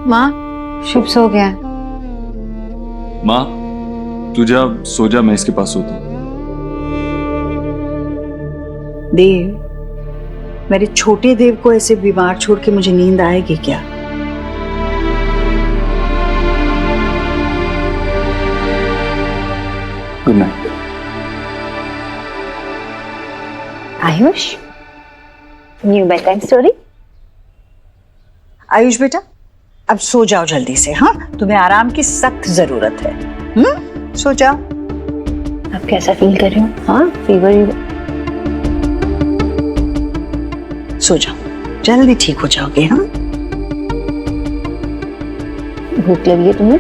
माँ, शुभ सो गया। माँ तू जा, सो जा, मैं इसके पास सोता हूँ। देव, मेरे छोटे देव को ऐसे बीमार छोड़ के मुझे नींद आएगी क्या? Good night. Ayush, new bad time story. Ayush बेटा, अब सो जाओ जल्दी से। हाँ, तुम्हें आराम की सख्त जरूरत है। सो जाओ। आप कैसा फील कर रहे हो? हाँ, फीवर? सो जाओ, जल्दी ठीक हो जाओगे। हाँ, भूख लगी है तुम्हें?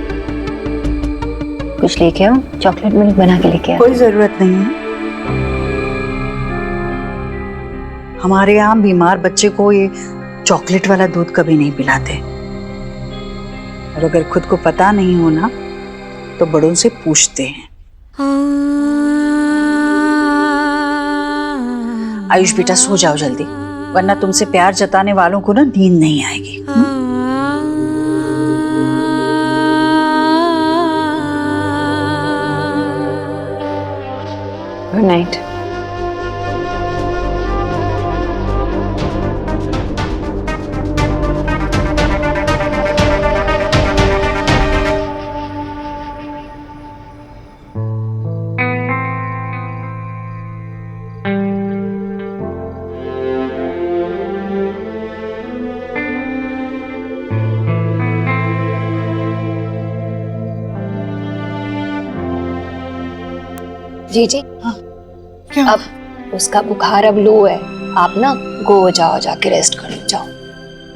कुछ लेके आओ, चॉकलेट मिल्क बना के लेके आओ। कोई जरूरत नहीं है। हमारे यहाँ बीमार बच्चे को ये चॉकलेट वाला दूध कभी नहीं पिलाते, और अगर खुद को पता नहीं हो ना तो बड़ों से पूछते हैं। आयुष बेटा, सो जाओ जल्दी, वरना तुमसे प्यार जताने वालों को ना नींद नहीं आएगी। Good night. जी जी, हाँ, क्या? अब उसका बुखार अब लो है, आप ना गो जाओ, जाके रेस्ट कर लो, जाओ।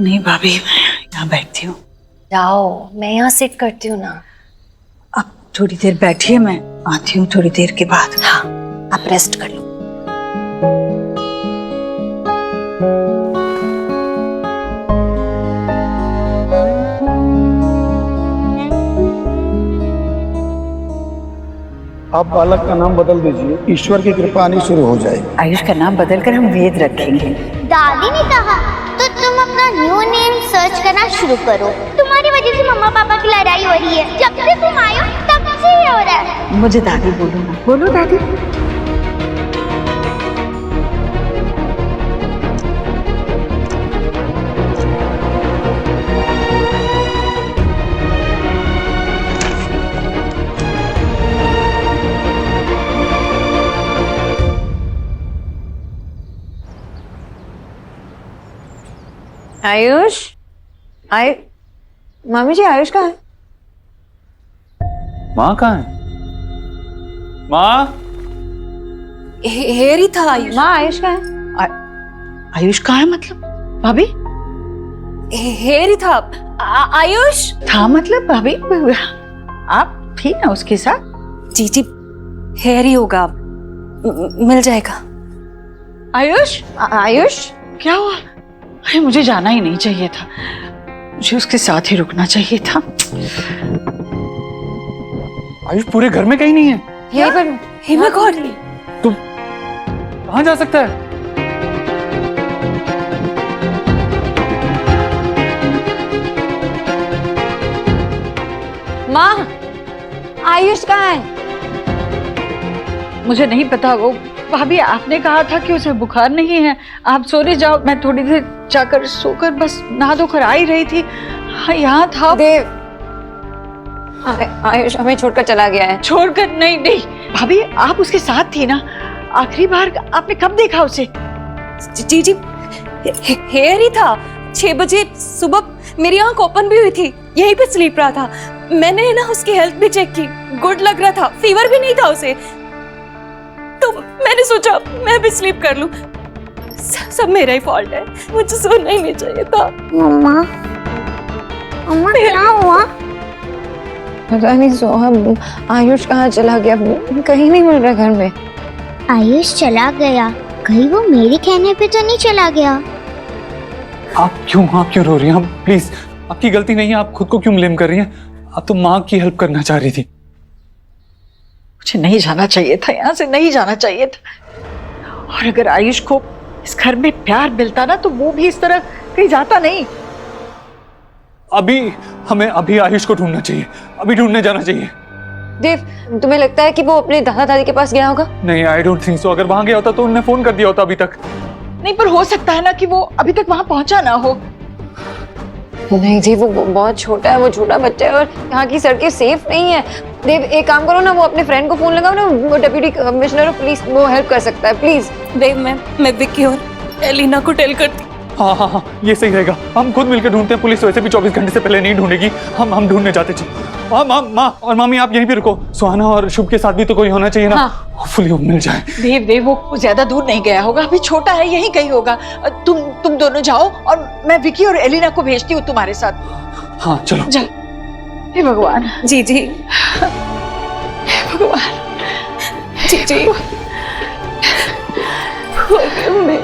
नहीं भाभी, मैं यहाँ बैठती हूँ। जाओ, मैं यहाँ सिट करती हूँ ना। अब थोड़ी देर बैठिए, मैं आती हूँ थोड़ी देर के बाद। हाँ, आप रेस्ट कर लो। आप बालक का नाम बदल दीजिए, ईश्वर की कृपा आनी शुरू हो जाएगी। आयुष का नाम बदलकर हम वेद रखेंगे। दादी ने कहा तो तुम अपना न्यू नेम सर्च करना शुरू करो। तुम्हारी वजह से मम्मा पापा की लड़ाई हो रही है। जब से तुम आए हो तब से ही हो रहा है। मुझे दादी बोलो ना। बोलो दादी। आयुष, मम्मी जी, आयुष कहाँ है? माँ कहाँ है? माँ? हेरी था आयुष। माँ, आयुष कहाँ है? आयुष कहाँ है मतलब? भाभी? हेरी था। आयुष था मतलब? भाभी आप थी ना उसके साथ? जी जी, हेरी होगा, मिल जाएगा। आयुष? आयुष क्या हुआ? अरे मुझे जाना ही नहीं चाहिए था, मुझे उसके साथ ही रुकना चाहिए था। आयुष पूरे घर में कहीं नहीं है। यहीं पर। हे माय गॉड, तुम कहाँ जा सकता है? माँ, आयुष कहाँ है? मुझे नहीं पता। वो भाभी, आपने कहा था कि उसे बुखार नहीं है, आप सोने जाओ। मैं थोड़ी देर जाकर सोकर बस नहा धोकर आ ही रही थी। हाँ, यहाँ था। देव, आयुष हमें छोड़कर चला गया है। छोड़कर? नहीं नहीं भाभी, आप उसके साथ थी ना। आखिरी बार आपने कब देखा उसे? जी जी, हेयर ही था। 6 बजे सुबह मेरी आंख ओपन भी हुई थी, यहीं पे स्लीप रहा था। मैंने ना उसकी हेल्थ भी चेक की, गुड लग रहा था, फीवर भी नहीं था उसे। तो मैंने सोचा मैं भी स्लीप कर लूं। सब मेरा ही फॉल्ट है, मुझे सोना ही नहीं चाहिए था। मम्मा, मम्मा क्या हुआ? पता नहीं सोहम, आयुष कहाँ चला गया, कहीं नहीं मिल रहा घर में। आयुष चला गया, कहीं वो मेरे कहने पे तो नहीं चला गया? आप क्यों रो रही हैं? आप प्लीज, आपकी गलती नहीं है, आप खुद को क्यों ब्लेम कर रही हैं? आप तो माँ की हेल्प करना चाह रही थी। मुझे नहीं जाना चाहिए था, यहाँ से नहीं जाना चाहिए था। और अगर आयुष को इस घर में प्यार मिलता ना तो वो भी इस तरह कहीं जाता नहीं। अभी हमें अभी आयुष को ढूंढना चाहिए, अभी ढूंढने जाना चाहिए। देव, तुम्हें लगता है कि वो अपने दादा दादी के पास गया होगा? नहीं, आई डोंट थिंक सो। अगर वहां गया होता तो उन्होंने फोन कर दिया होता अभी तक। नहीं, पर हो सकता है ना कि वो अभी तक वहां पहुंचा ना हो। नहीं जी, वो बहुत छोटा है, वो छोटा बच्चा है और यहाँ की सड़कें सेफ नहीं है। देव, एक काम करो ना, वो अपने फ्रेंड को फोन लगाओ ना, वो डिप्टी कमिश्नर ऑफ पुलिस, वो हेल्प कर सकता है, प्लीज। देव, मैं विक्की और एलिना को टेल करती। हाँ हाँ हाँ, ये सही रहेगा। हम खुद मिलकर ढूंढते हैं, पुलिस वैसे भी 24 घंटे से पहले नहीं ढूंढेगी। हम ढूंढने जाते जी। माँ और मामी, आप यहीं पे रुको। सुहाना और शुभ के साथ भी तो कोई होना चाहिए ना। होपफुली वो मिल जाए। देव, वो ज्यादा दूर नहीं गया होगा, अभी छोटा है, यहीं कहीं होगा। तुम दोनों जाओ और मैं विकी और एलिना को भेजती हूँ तुम्हारे साथ। हाँ चलो। हे भगवान। जी जी भगवान। जी Forgive me.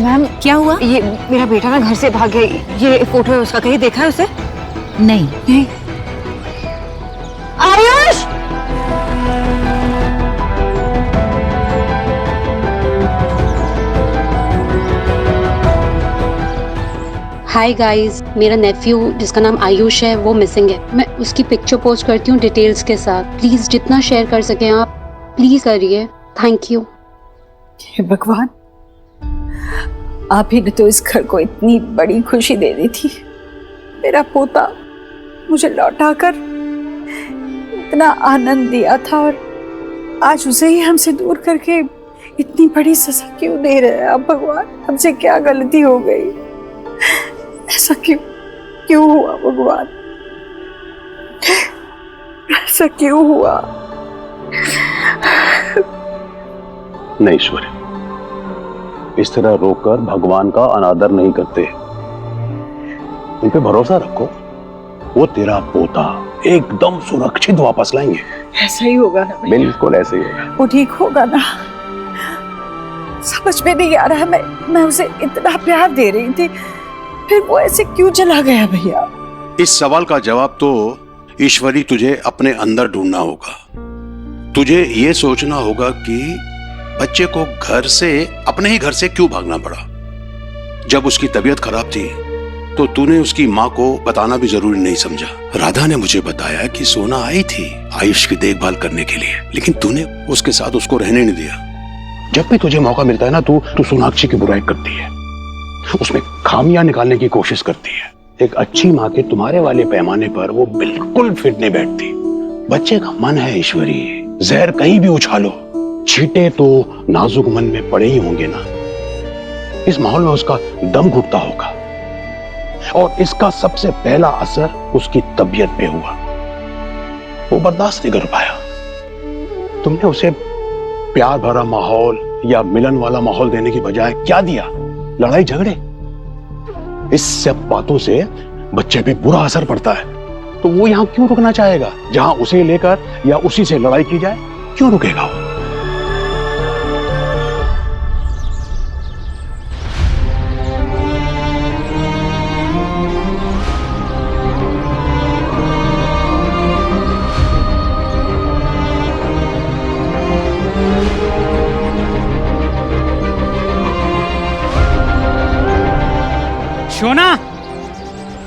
मैम, क्या हुआ? ये मेरा बेटा ना घर से भाग गया, ये फोटो है उसका, कहीं देखा है उसे? नहीं। आयुष! हाय गाइस, मेरा नेफ्यू जिसका नाम आयुष है वो मिसिंग है। मैं उसकी पिक्चर पोस्ट करती हूँ डिटेल्स के साथ। प्लीज जितना शेयर कर सकें आप प्लीज करिए, थैंक यू। हे भगवान, आप ही ने तो इस घर को इतनी बड़ी खुशी दे दी थी। मेरा पोता मुझे लौटाकर इतना आनंद दिया था और आज उसे ही हमसे दूर करके इतनी बड़ी सजा क्यों दे रहे हैं आप भगवान? हमसे क्या गलती हो गई? ऐसा क्यों हुआ भगवान? ऐसा क्यों हुआ? नहीं ईश्वर, इस तरह रोककर भगवान का अनादर नहीं करते। उन पे भरोसा रखो, वो तेरा पोता एकदम सुरक्षित वापस लाएंगे। ऐसा ही होगा ना? बिल्कुल ऐसे ही होगा। वो ठीक होगा ना? समझ में नहीं आ रहा है, मैं उसे इतना प्यार दे रही थी, फिर वो ऐसे क्यों चला गया भैया? इस सवाल का जवाब तो ईश्वरी तुझे अपने अंदर ढूंढना होगा। तुझे ये सोचना होगा कि बच्चे को घर से, अपने ही घर से क्यों भागना पड़ा। जब उसकी तबीयत खराब थी तो तूने उसकी माँ को बताना भी जरूरी नहीं समझा। राधा ने मुझे बताया कि सोना आई थी आयुष की देखभाल करने के लिए, लेकिन तूने उसके साथ उसको रहने नहीं दिया। जब भी तुझे मौका मिलता है ना, तू सोनाक्षी की बुराई करती है, उसमें खामियां निकालने की कोशिश करती है। एक अच्छी माँ के तुम्हारे वाले पैमाने पर वो बिल्कुल फिट नहीं बैठती। बच्चे का मन है ईश्वरी, जहर कहीं भी उछालो, छींटे तो नाजुक मन में पड़े ही होंगे ना। इस माहौल में उसका दम घुटता होगा और इसका सबसे पहला असर उसकी तबीयत पे हुआ। वो बर्दाश्त नहीं कर पाया। तुमने उसे प्यार भरा माहौल या मिलन वाला माहौल देने की बजाय क्या दिया? लड़ाई झगड़े। इस सब बातों से बच्चे पे बुरा असर पड़ता है। तो वो यहां क्यों रुकना चाहेगा? जहां उसे लेकर या उसी से लड़ाई की जाए, क्यों रुकेगा वो?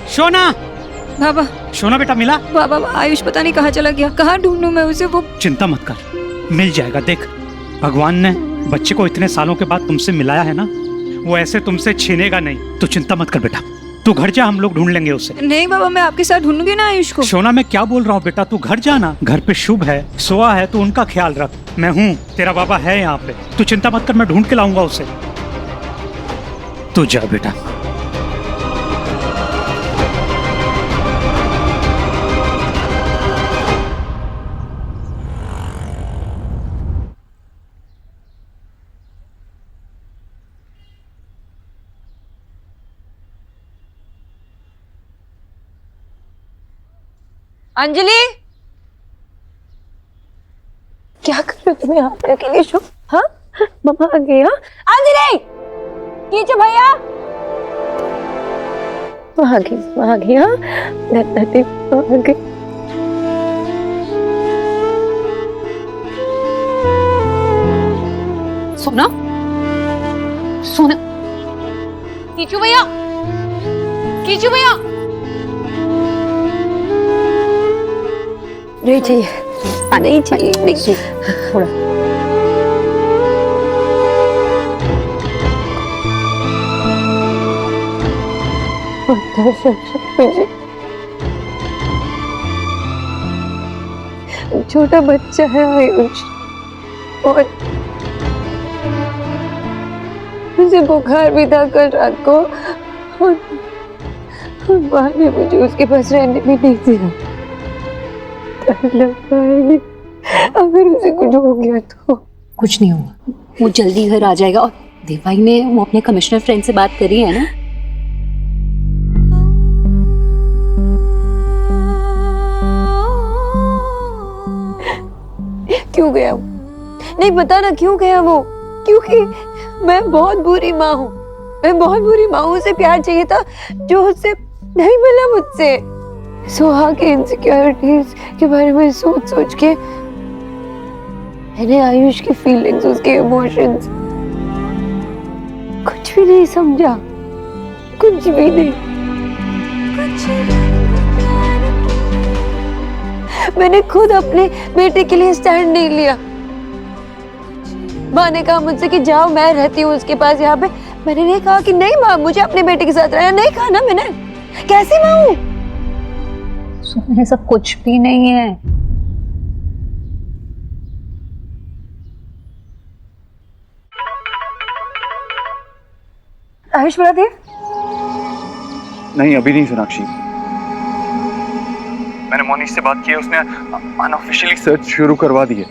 शोना बाबा, शोना बेटा मिला? बाबा आयुष पता नहीं कहाँ चला गया, कहाँ ढूंढूं मैं उसे? वो चिंता मत कर, मिल जाएगा। देख, भगवान ने बच्चे को इतने सालों के बाद तुमसे मिलाया है ना, वो ऐसे तुमसे छीनेगा नहीं। तो चिंता मत कर बेटा, तू घर जा, हम लोग ढूंढ लेंगे उसे। नहीं बाबा, मैं आपके साथ ढूंढूंगी ना आयुष को। शोना, मैं क्या बोल रहा हूँ बेटा, तू घर जाना। घर पे शुभ है, सोआ है, तू उनका ख्याल रख। मैं हूँ, तेरा बाबा है यहाँ पे, तू चिंता मत कर, मैं ढूंढ के लाऊंगा उसे। तू जा बेटा। अंजलि, क्या कर रहे हो तुम यहाँ पे अकेले शो? हाँ मम्मा आ गई। हाँ अंजलि कीचो भैया वहाँ आ गई। हाँ दादी आ गई। सोना सोना कीचू भैया, कीचू भैया। नहीं चाहिए, नहीं चाहिए, नहीं चाहिए। थोड़ा छोटा बच्चा है आयुष और मुझे बुखार भी था कल रात को और माँ ने मुझे उसके पास रहने भी नहीं दिया। डर लगता है अगर उसे कुछ हो गया तो। कुछ नहीं होगा, वो जल्दी घर आ जाएगा। और देवाई ने वो अपने कमिश्नर फ्रेंड से बात करी है ना? क्यों गया वो? नहीं पता ना क्यों गया वो। क्योंकि मैं बहुत बुरी माँ हूँ, मैं बहुत बुरी माँ हूँ। उसे प्यार चाहिए था जो उससे नहीं मिला मुझसे। सुहा के इनसिक्योरिटीज के बारे में सोच सोच के मैंने आयुष की फीलिंग्स, उसके इमोशंस कुछ भी नहीं समझा, कुछ भी नहीं। मैंने खुद अपने बेटे के लिए स्टैंड नहीं लिया। माँ ने कहा मुझसे कि जाओ मैं रहती हूँ उसके पास यहाँ पे। मैंने नहीं कहा कि नहीं माँ मुझे अपने बेटे के साथ रहना। नहीं कहा ना मैंने। कैसी माँ हूँ? सोना ऐसा कुछ भी नहीं है। आयुष महादेव? नहीं अभी नहीं सोनाक्षी, मैंने मोनिश से बात की है, उसने अनऑफिशियली सर्च शुरू करवा दी है।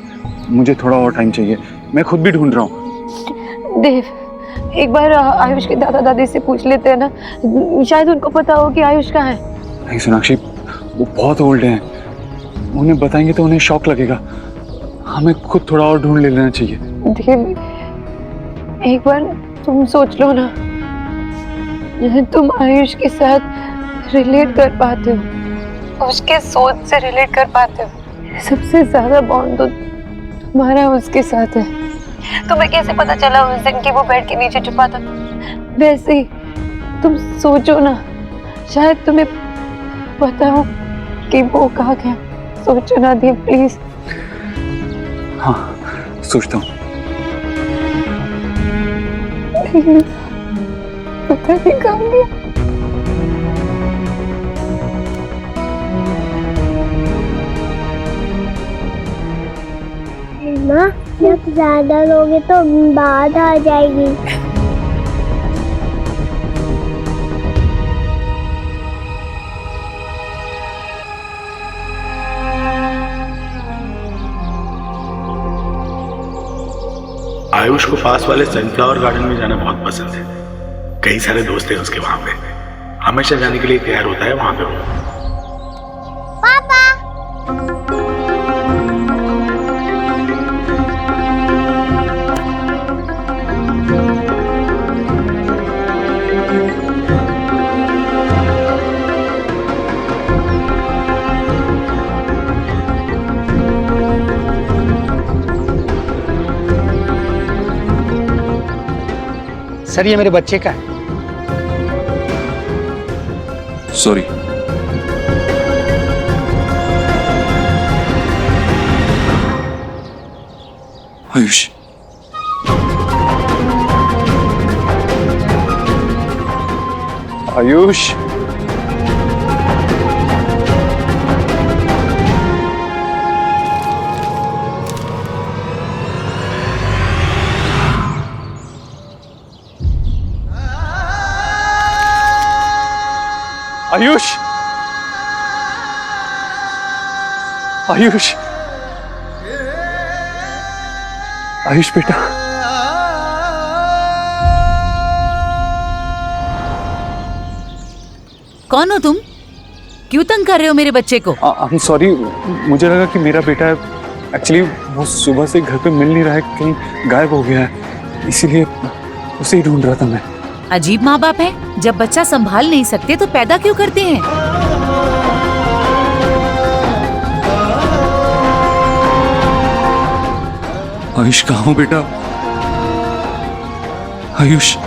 मुझे थोड़ा और टाइम चाहिए, मैं खुद भी ढूंढ रहा हूँ। देव एक बार आयुष के दादा दादी से पूछ लेते हैं ना, शायद उनको पता हो कि आयुष कहाँ है। नहीं सोनाक्षी, वो बहुत ओल्ड हैं, उन्हें बताएंगे तो उन्हें शॉक लगेगा। हमें खुद थोड़ा और ढूंढ लेना चाहिए। देव एक बार तुम सोच लो ना, तुम आयुष के साथ रिलेट कर पाते हो, उसके सोच से रिलेट कर पाते हो। सबसे ज्यादा बॉन्ड तो तुम्हारा उसके साथ है। तुम्हें कैसे पता चला उस दिन कि वो बेड के नीचे छुपा था? वैसे ही तुम सोचो ना, शायद तुम्हें पता हो कि वो कहाँ गया। सोचो ना देव प्लीज। हाँ सोचता हूँ। पता नहीं कहाँ गया। माँ जब ज्यादा लोगे तो बाढ़ आ जाएगी। आयुष को पास वाले सनफ्लावर गार्डन में जाना बहुत पसंद है। कई सारे दोस्त हैं उसके वहां पे, हमेशा जाने के लिए तैयार होता है वहां पे वो। पापा सर ये मेरे बच्चे का है। सॉरी। आयुष आयुष आयुष आयुष आयुष बेटा, कौन हो तुम? क्यों तंग कर रहे हो मेरे बच्चे को? I'm sorry, मुझे लगा कि मेरा बेटा है एक्चुअली वो सुबह से घर पे मिल नहीं रहा है, कहीं गायब हो गया है, इसीलिए उसे ही ढूंढ रहा था मैं। अजीब माँ बाप है, जब बच्चा संभाल नहीं सकते तो पैदा क्यों करते हैं? आयुष कहाँ हो बेटा? आयुष,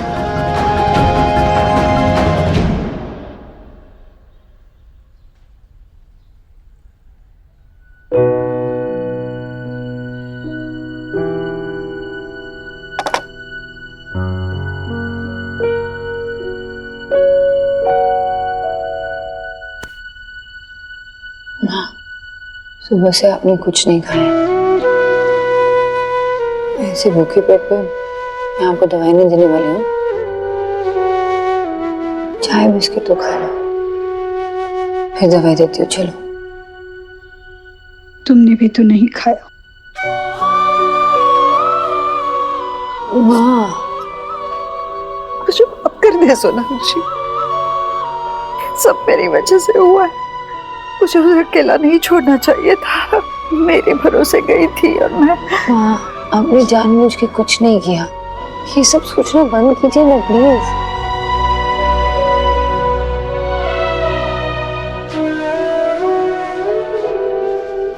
सुबह से आपने कुछ नहीं खाया। ऐसे भूखे पेट पे मैं आपको दवाई नहीं देने वाली हूँ। चाय बिस्किट तो खा लो, फिर दवाई देती हूँ। चलो। तुमने भी तो नहीं खाया। माँ, मुझे माफ कर दे सोनाक्षी, सब मेरी वजह से हुआ है। मुझे उसे अकेला नहीं छोड़ना चाहिए था। मेरे भरोसे गई थी और मैं। माँ, आपने जानबूझ के कुछ नहीं किया। ये सब सोचना बंद कीजिए ना प्लीज।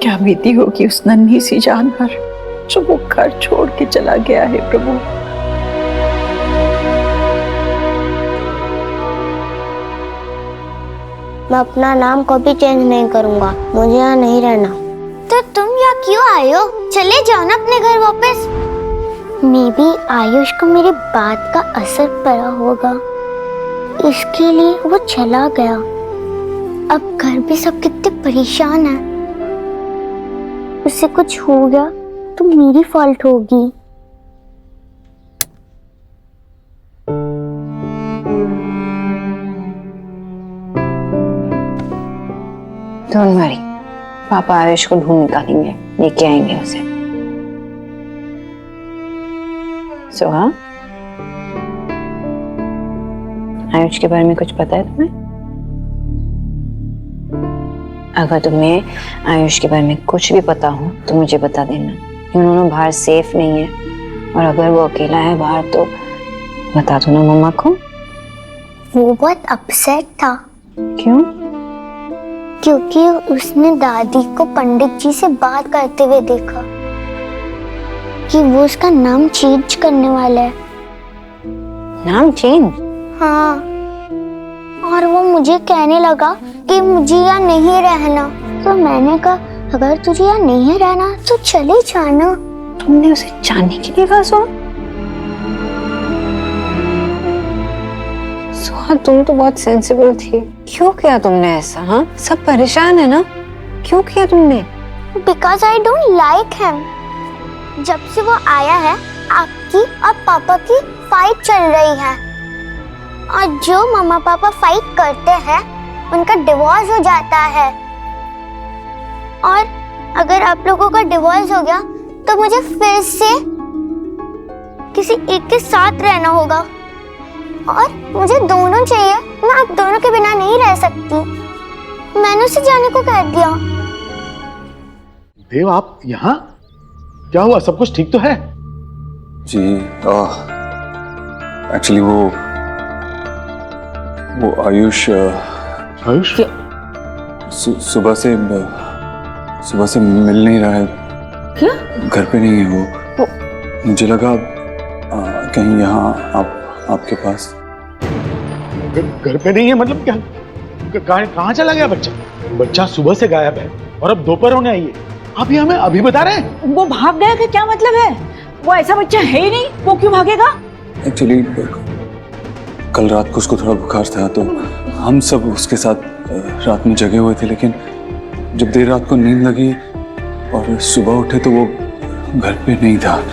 क्या बीती होगी उस नन्ही सी जान पर जो वो घर छोड़ के चला गया है प्रभु। मैं अपना नाम कभी चेंज नहीं करूंगा, मुझे यहाँ नहीं रहना। तो तुम यहाँ क्यों आए हो? चले जाओ ना अपने घर वापस। मे बी आयुष को मेरी बात का असर पड़ा होगा, इसके लिए वो चला गया। अब घर भी सब कितने परेशान हैं। उसे कुछ हो गया तो मेरी फॉल्ट होगी। डोंट वरी, पापा आयुष को ढूंढ निकालेंगे, लेके आएंगे उसे। सोहा, आयुष के बारे में कुछ पता है तुम्हें? अगर तुम्हें आयुष के बारे में कुछ भी पता हो तो मुझे बता देना। उन्होंने बाहर सेफ नहीं है, और अगर वो अकेला है बाहर तो बता दो ना मम्मा को। वो बहुत अपसेट था। क्यों? क्योंकि उसने दादी को पंडित जी से बात करते हुए देखा कि वो उसका नाम चेंज करने वाला है। नाम चेंज? हाँ, और वो मुझे कहने लगा कि मुझे यहाँ नहीं रहना। तो मैंने कहा अगर तुझे यहाँ नहीं रहना तो चले जाना। तुमने उसे जाने के लिए कहा? सोहा, तुम तो बहुत सेंसिबल थी। क्यों किया तुमने ऐसा? हाँ, सब परेशान है ना, क्यों किया तुमने? Because I don't like him. जब से वो आया है आपकी और पापा की फाइट चल रही है, और जो मम्मा पापा फाइट करते हैं उनका डिवोर्स हो जाता है। और अगर आप लोगों का डिवोर्स हो गया तो मुझे फिर से किसी एक के साथ रहना होगा, और मुझे दोनों चाहिए। मैं आप दोनों के बिना नहीं रह सकती। मैंने उसे जाने को कह दिया। देव, आप यहाँ? क्या हुआ? सब कुछ ठीक तो है? जी एक्चुअली वो आयुष सुबह से मिल नहीं रहा है। क्या? घर पे नहीं है वो। मुझे लगा कहीं यहाँ आपके पास। घर पे नहीं है मतलब क्या? कहाँ चला गया बच्चा? बच्चा सुबह से गायब है और अब दोपहर होने आई है। आप ये हमें अभी बता रहे हैं? वो भाग गया कि क्या मतलब है? वो ऐसा बच्चा है ही नहीं, वो क्यों भागेगा? एक्चुअली कल रात को उसको थोड़ा बुखार था, तो हम सब उसके साथ रात में जगे हुए थे, लेकिन जब देर रात को नींद लगी और सुबह उठे तो वो घर पे नहीं था।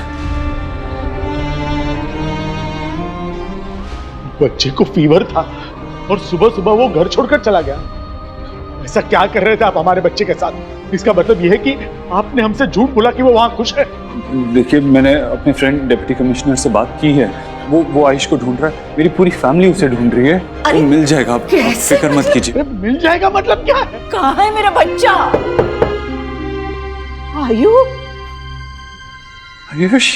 बच्चे को फीवर था और सुबह सुबह वो घर छोड़कर चला गया। ऐसा क्या कर रहे थे आप हमारे बच्चे के साथ? इसका मतलब यह है कि आपने हमसे झूठ बोला कि वो वहां खुश है। देखिए, मैंने अपने फ्रेंड डिप्टी कमिश्नर से बात की है। वो आयुष को ढूंढ रहा है। मेरी पूरी फैमिली उसे ढूंढ रही है। वो मिल जाएगा, आप फिक्र मत कीजिए। मिल जाएगा मतलब क्या है? कहाँ है मेरा बच्चा? आयु, आयुष,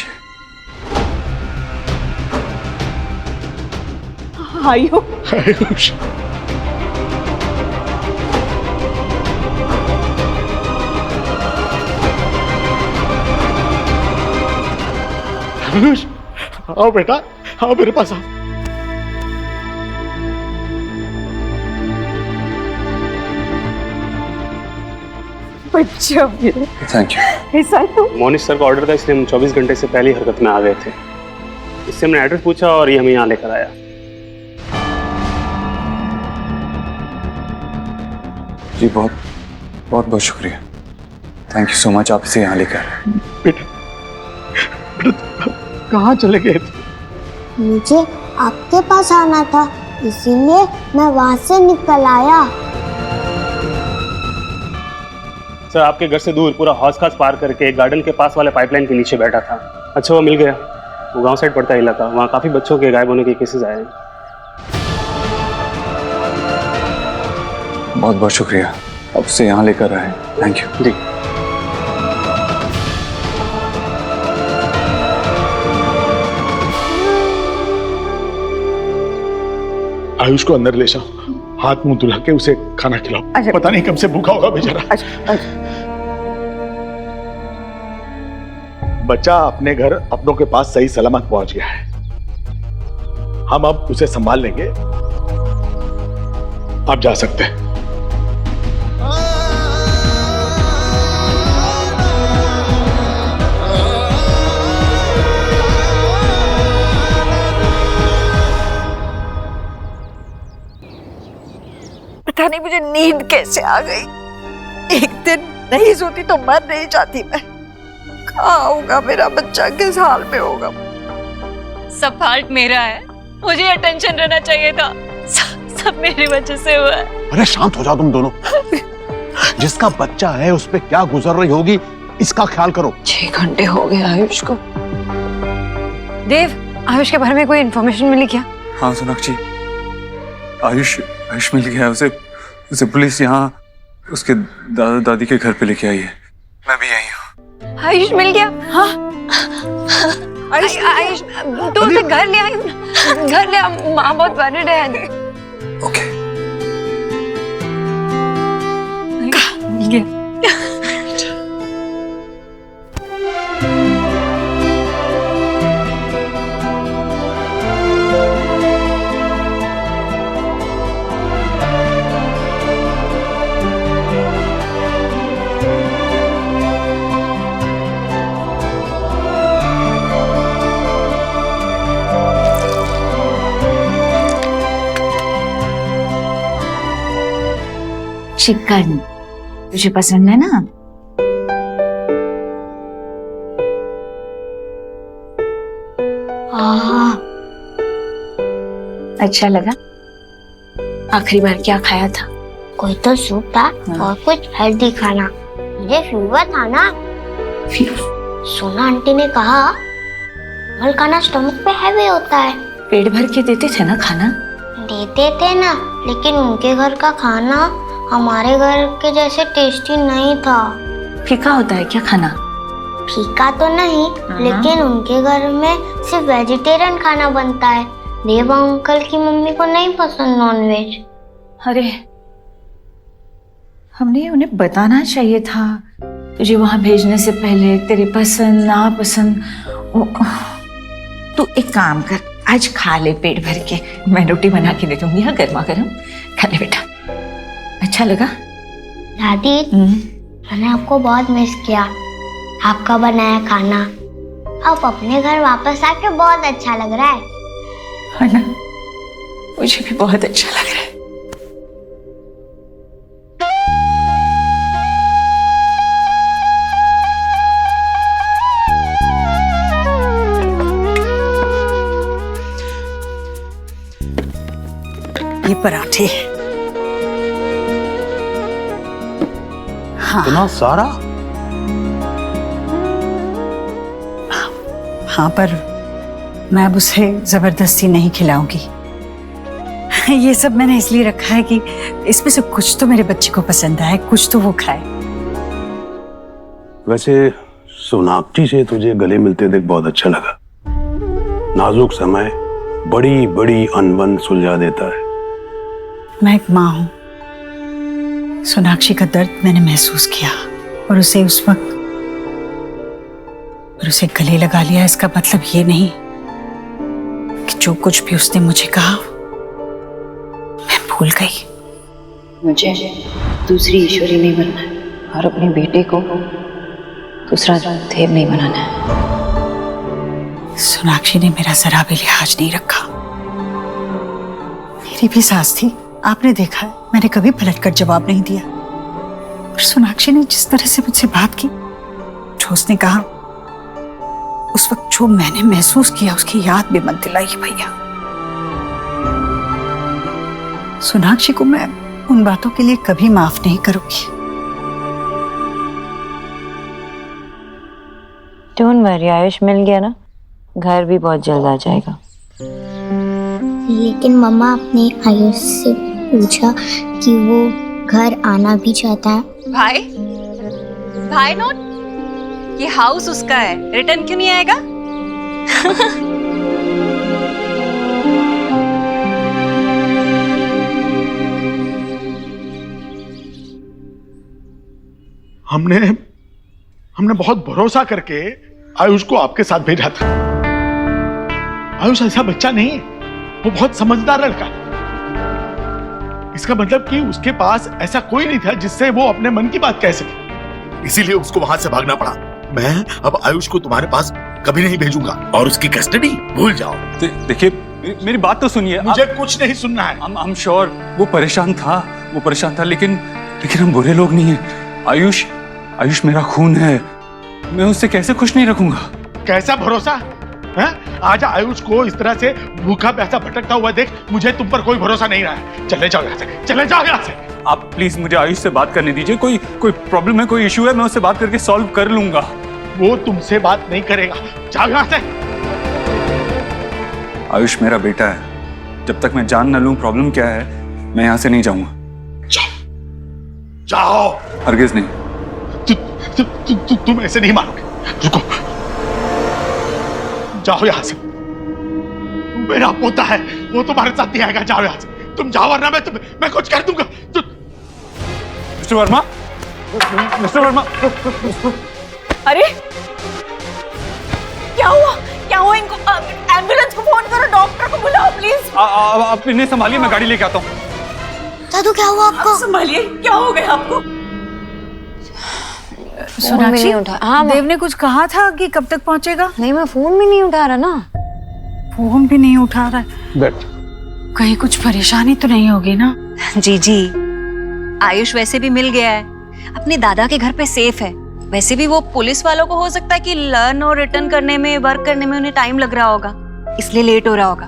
आयुष, आयुष, आओ बेटा, आओ मेरे पास आओ। बच्चा मेरा, थैंक यू। ऐसा तो मोनिश सर का ऑर्डर था, इसलिए हम 24 घंटे से पहले ही हरकत में आ गए थे। इससे हमने एड्रेस पूछा और ये हमें यहाँ लेकर आया। जी बहुत बहुत बहुत शुक्रिया, थैंक यू सो मच, आप इसे यहाँ लेकर आए। बेटा, कहाँ चले गए थे? मुझे आपके पास आना था, इसीलिए मैं वहाँ से निकल आया। सर आपके घर से दूर पूरा हौस खास पार करके गार्डन के पास वाले पाइपलाइन के नीचे बैठा था। अच्छा वो मिल गया। वो गांव साइड पड़ता है इलाका, वहाँ काफी बच्चों के गायब होने के केसेस आए हैं। बहुत बहुत शुक्रिया, अब से यहाँ लेकर आए, थैंक यू। जी आयुष को अंदर ले जाओ, हाथ मुंह धुला के उसे खाना खिलाओ। पता नहीं कब से भूखा होगा बेचारा। बच्चा अपने घर अपनों के पास सही सलामत पहुंच गया है। हम अब उसे संभाल लेंगे, आप जा सकते हैं। पता नहीं मुझे नींद कैसे आ गई। एक दिन नहीं सोती तो मर नहीं जाती मैं। कहाँ होगा मेरा बच्चा, किस हाल में होगा? सब फाल्ट मेरा है, मुझे अटेंशन रहना चाहिए था। सब मेरी वजह से हुआ है। अरे शांत हो जाओ तुम दोनों। जिसका बच्चा है उस पे क्या गुजर रही होगी इसका ख्याल करो। 6 घंटे हो गए आयुष को। देव, आयुष के बारे में कोई इन्फॉर्मेशन मिली क्या? हाँ सोनाक्षी, आयुष मिल गया। उसे पुलिस यहाँ उसके दादा दादी के घर पे लेके आई है। मैं भी आई हूँ। आयुष मिल गया? हाँ आयुष तो उसे घर ले आई, घर ले आ, माँ बहुत वरिड है। ओके मिल गया। चिकन तुझे पसंद है ना? अच्छा लगा? आखिरी बार क्या खाया था? कोई तो सूप था और कुछ हेल्दी खाना। मुझे फीवर था ना। सोना आंटी ने कहा कमल खाना स्टमक पे हैवी होता है। पेट भर के देते थे ना खाना? देते थे ना, लेकिन उनके घर का खाना हमारे घर के जैसे टेस्टी नहीं था। फीका होता है क्या खाना? फीका तो नहीं, लेकिन उनके घर में सिर्फ वेजिटेरियन खाना बनता है। देव अंकल की मम्मी को नहीं पसंद नॉनवेज। अरे हमने उन्हें बताना चाहिए था तुझे वहां भेजने से पहले, तेरी पसंद नापसंद। तू एक काम कर, आज खा ले पेट भर के। मैं रोटी बना के दे दूंगी, हाँ गर्मा गर्म खा ले बेटा। अच्छा लगा? दादी मैंने आपको बहुत मिस किया, आपका बनाया खाना। अब अपने घर वापस आके बहुत अच्छा लग रहा है ना? मुझे भी बहुत अच्छा लग रहा है। ये पराठे। इतना सारा? हाँ, पर मैं अब उसे जबरदस्ती नहीं खिलाऊंगी। ये सब मैंने इसलिए रखा है कि इसमें से कुछ तो मेरे बच्चे को पसंद आए, कुछ तो वो खाए। वैसे सोनाक्षी से तुझे गले मिलते देख बहुत अच्छा लगा। नाजुक समय बड़ी बड़ी अनबन सुलझा देता है। मैं एक माँ हूँ। सोनाक्षी का दर्द मैंने महसूस किया और उसे उस वक्त और उसे गले लगा लिया। इसका मतलब ये नहीं कि जो कुछ भी उसने मुझे कहा मैं भूल गई। मुझे दूसरी ईश्वरी नहीं बनना है और अपने बेटे को दूसरा देव नहीं बनाना है। सोनाक्षी ने मेरा जरा भी लिहाज नहीं रखा। मेरी भी सास थी, आपने देखा है, मैंने कभी पलटकर जवाब नहीं दिया। और सोनाक्षी ने जिस तरह से मुझसे बात की, जो उसने कहा, उस वक्त जो मैंने महसूस किया उसकी याद भी मत दिलाई भैया। सोनाक्षी को मैं उन बातों के लिए कभी माफ नहीं करूंगी। डोंट वरी आयुष, मिल गया ना, घर भी बहुत जल्द आ जाएगा। लेकिन मम्मा आपने आयुष से पूछा कि वो घर आना भी चाहता है। भाई नोट, ये हाउस उसका है, रिटर्न क्यों नहीं आएगा? हमने बहुत भरोसा करके आयुष को आपके साथ भेजा था। आयुष ऐसा बच्चा नहीं है, वो बहुत समझदार लड़का है। इसका मतलब कि उसके पास ऐसा कोई नहीं था जिससे वो अपने मन की बात कह सके, इसीलिए उसको वहां से भागना पड़ा। मैं अब आयुष को तुम्हारे पास कभी नहीं भेजूंगा और उसकी कस्टडी भूल जाओ। देखिए मेरी बात तो सुनिए। मुझे कुछ नहीं सुनना है। I'm sure वो परेशान था, लेकिन हम बुरे लोग नहीं हैं। आयुष मेरा खून है, मैं उससे कैसे खुश नहीं रखूंगा? कैसा भरोसा है? आज आयुष को इस तरह से भूखा प्यासा भटकता हुआ देख मुझे तुम पर कोई भरोसा नहीं रहा है। चले जाओ यहाँ से, चले जाओ यहाँ से। आप प्लीज मुझे आयुष से बात करने दीजिए। कोई प्रॉब्लम है, कोई इशू है, मैं उससे बात करके सॉल्व कर लूंगा। वो तुमसे बात नहीं करेगा, जाओ यहाँ से। आयुष मेरा बेटा है, जब तक मैं जान न लूं प्रॉब्लम क्या है, मैं यहाँ से नहीं जाऊंगा। जाओ। हरगिज नहीं। तुम ऐसे नहीं मानोगे, रुको, जाओ यहाँ से। मेरा पोता है, वो तुम्हारे साथ नहीं आएगा, जाओ यहाँ से। तुम जाओ वरना मैं कुछ कर दूंगा। मिस्टर वर्मा, अरे क्या हुआ इनको? एम्बुलेंस को फोन करो, डॉक्टर को बुलाओ प्लीज। आप इन्हें संभालिए, मैं गाड़ी लेके आता हूँ। दादू क्या हुआ आपको? संभालिए, क्या हो गया आपको? सोनाक्षी, हाँ, देव ने कुछ कहा था कि कब तक पहुंचेगा? नहीं, मैं फोन भी नहीं उठा रहा ना। फोन भी नहीं उठा रहा है। बैठ। कहीं कुछ परेशानी तो नहीं होगी ना? जी, आयुष वैसे भी मिल गया है, अपने दादा के घर पे सेफ है। वैसे भी वो पुलिस वालों को हो सकता है कि लर्न और रिटर्न करने में, वर्क करने में उन्हें टाइम लग रहा होगा, इसलिए लेट हो रहा होगा।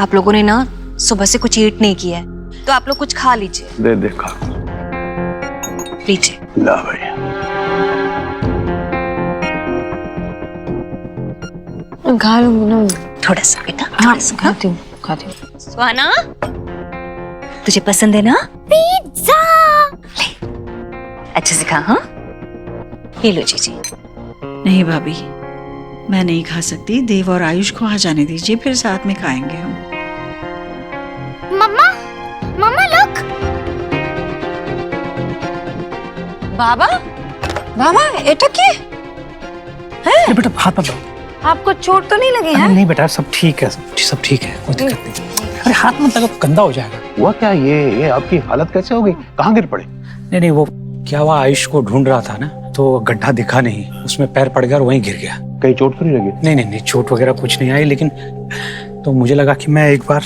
आप लोगों ने ना सुबह से कुछ ईट नहीं किया है, तो आप लोग कुछ खा लीजिए। दे देखा लीजिए। ला भैया, खा लूंगी ना थोड़ा सा बेटा, हाँ, खाती हूँ। सुहाना, तुझे पसंद है ना पिज्जा? ले, अच्छे से खा। हाँ, ये लो जी। नहीं भाभी, मैं नहीं खा सकती। देव और आयुष को आ जाने दीजिए, फिर साथ में खाएंगे हम। मम्मा लुक। बाबा এটা কি? अरे बेटा हाथ मत दो। आपको चोट तो नहीं लगी है? नहीं बेटा, सब ठीक है, सब ठीक है, कोई दिक्कत नहीं। अरे हाथ मत लगा, गंदा हो जाएगा। हुआ क्या? ये आपकी हालत कैसे हो गई? कहाँ गिर पड़े? नहीं, वो क्या हुआ, आयुष को ढूंढ रहा था ना, तो गड्ढा दिखा नहीं, उसमें पैर पड़ गया और वहीं गिर गया। कहीं चोट तो नहीं लगी? नहीं, चोट वगैरह कुछ नहीं आई, लेकिन तो मुझे लगा कि मैं एक बार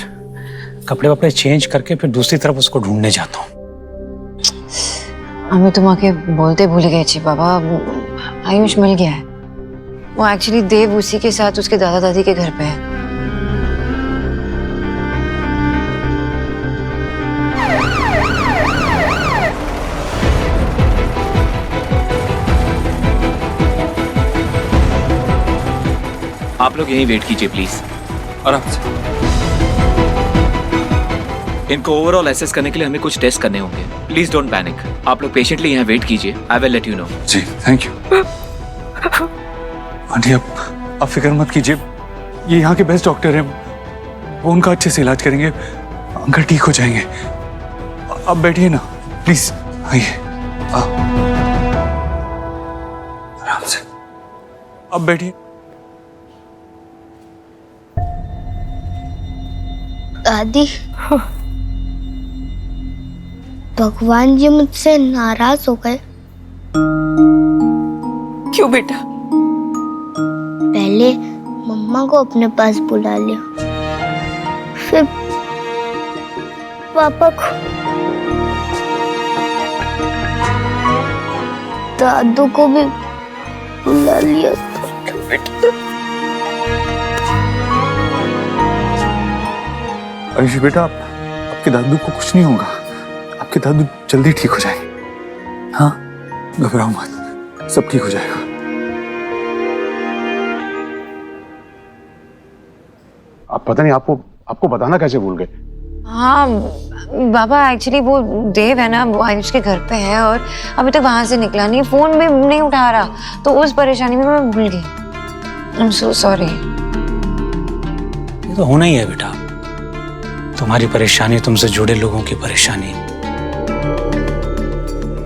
कपड़े वपड़े चेंज करके फिर दूसरी तरफ उसको ढूंढने जाता हूँ। हमें तुम्हारे बोलते भूल गए छी बाबा, आयुष मिल गया है। वो एक्चुअली देव उसी के साथ उसके दादा दादी के घर पे है। आप लोग यहीं वेट कीजिए प्लीज। आराम से। इनको ओवरऑल एसेस करने के लिए हमें कुछ टेस्ट करने होंगे। Please don't panic. आप लोग पेशेंटली यहाँ वेट कीजिए। I will let you know. जी, थैंक यू। आंटी आप फिक्र मत कीजिए, ये यहाँ के बेस्ट डॉक्टर हैं, वो उनका अच्छे से इलाज करेंगे, अंकल ठीक हो जाएंगे। अब बैठिए ना प्लीज, आइए आराम से, अब बैठिए। दादी, भगवान जी मुझसे नाराज हो गए। क्यों बेटा? पहले मम्मा को अपने पास बुला लिया, फिर पापा को, दादू को भी बुला लिया बेटा। आयुष बेटा, आपके दादू को कुछ नहीं होगा, आपके दादू जल्दी ठीक हो जाएंगे। हाँ, घबराओ मत, सब ठीक हो जाएगा। आप पता नहीं आपको बताना कैसे भूल गए। हाँ बाबा, एक्चुअली वो देव है ना, वो आयुष के घर पे है और अभी तक वहां से निकला नहीं, फोन भी नहीं उठा रहा, तो उस परेशानी में मैं भूल गई। I am so sorry. ये तो होना ही है बेटा, तुम्हारी परेशानी, तुमसे जुड़े लोगों की परेशानी,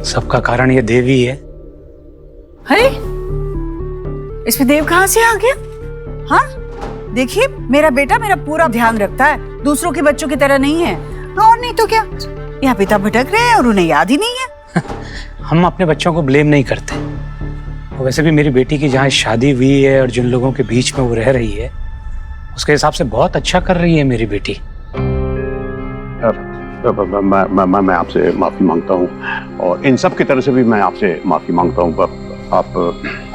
सबका कारण ये देव ही है। अरे इसमें देव कहाँ से आ गया? हाँ देखिए, मेरा बेटा मेरा पूरा ध्यान रखता है, दूसरों के बच्चों की तरह नहीं है। और नहीं तो क्या, यहाँ पिता भटक रहे हैं और उन्हें याद ही नहीं है। हम अपने बच्चों को ब्लेम नहीं करते, वैसे भी मेरी बेटी की जहाँ शादी हुई है और जिन लोगों के बीच में वो रह रही है, उसके हिसाब से बहुत अच्छा कर रही है मेरी बेटी। मैं आपसे माफी मांगता हूँ और इन सब की तरफ से भी मैं आपसे माफी मांगता हूँ। आप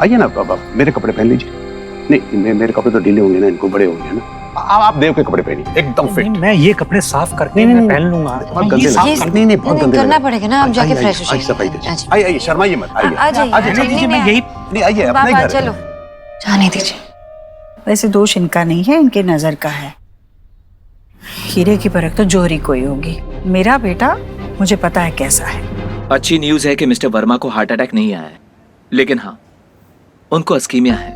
आइए ना, मेरे कपड़े पहन लीजिए। नहीं, मेरे कपड़े तो ढीले होंगे ना, इनको बड़े होंगे ना। आप देव के कपड़े पहनिए, एकदम फिट। मैं ये कपड़े साफ करके मैं पहन लूंगा। बहुत गंदे नहीं, बहुत गंदे करना पड़ेगा ना, आप जाके फ्रेश हो जाइए। आइए, शर्माइए मत, आइए। मैं यही नहीं, आइए अपने घर। चलो जाने दीजिए। वैसे दोष इनका नहीं है, इनके नजर का है। हीरे की परख तो जोहरी कोई होगी। मेरा बेटा मुझे पता है कैसा है। अच्छी न्यूज है कि मिस्टर वर्मा को हार्ट अटैक नहीं आया है, लेकिन हाँ, उनको अस्कीमिया है,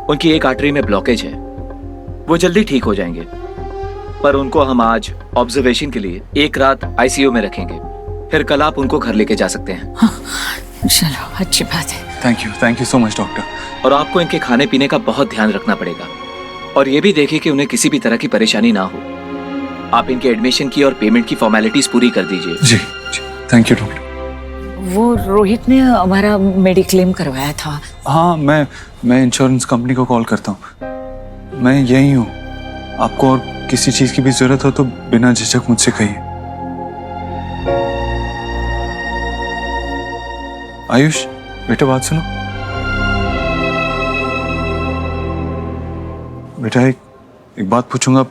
उनकी एक आर्टरी में ब्लॉकेज है, वो जल्दी ठीक हो जाएंगे। पर उनको हम आज ऑब्जर्वेशन के लिए एक रात आईसीयू में रखेंगे, फिर कल आप उनको घर लेके जा सकते हैं। हाँ, चलो अच्छी बात है। Thank you so much doctor. और आपको इनके खाने पीने का बहुत ध्यान रखना पड़ेगा, और ये भी देखिए कि उन्हें किसी भी तरह की परेशानी ना हो। आप इनके एडमिशन की और पेमेंट की फॉर्मेलिटीज पूरी कर दीजिए। जी, थैंक यू डॉक्टर। वो रोहित ने हमारा मेडिक्लेम करवाया था। हाँ, मैं इंश्योरेंस कंपनी को कॉल करता हूँ। मैं यही हूँ, आपको और किसी चीज की भी जरूरत हो तो बिना झिझक मुझसे कहिए। आयुष बेटा, बात सुनो बेटा, एक बात पूछूंगा,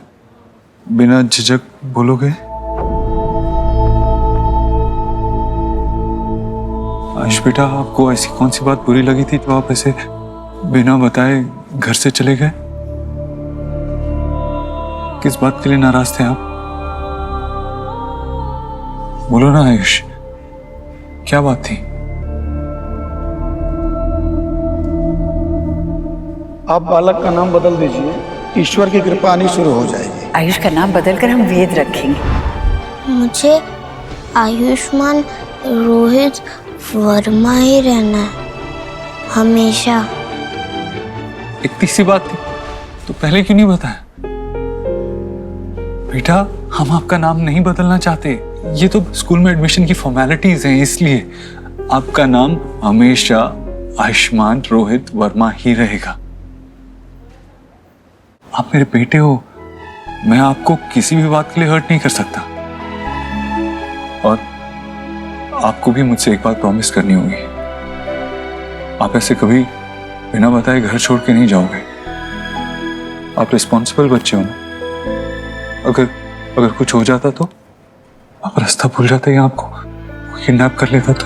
बिना झिझक बोलोगे? आयुष बेटा, आपको ऐसी कौन सी बात बुरी लगी थी जो आप ऐसे बिना बताए घर से चले गए? किस बात के लिए नाराज थे आप? बोलो ना आयुष, क्या बात थी? आप बालक का नाम बदल दीजिए, ईश्वर की कृपा आनी शुरू हो जाएगी। आयुष का नाम बदलकर हम वेद रखेंगे। मुझे आयुष्मान रोहित वर्मा ही रहना है हमेशा। इतनी सी बात थी तो पहले क्यों नहीं बताया? बेटा, हम आपका नाम नहीं बदलना चाहते, ये तो स्कूल में एडमिशन की फॉर्मेलिटीज हैं, इसलिए आपका नाम हमेशा आयुष्मान रोहित वर्मा ही रहेगा। आप मेरे बेटे हो, मैं आपको किसी भी बात के लिए हर्ट नहीं कर सकता। और आपको भी मुझसे एक बात प्रॉमिस करनी होगी, आप ऐसे कभी बिना बताए घर छोड़ के नहीं जाओगे। आप रिस्पॉन्सिबल बच्चे हो ना, अगर कुछ हो जाता तो आप रास्ता भूल जाते या आपको किडनैप कर लेता तो?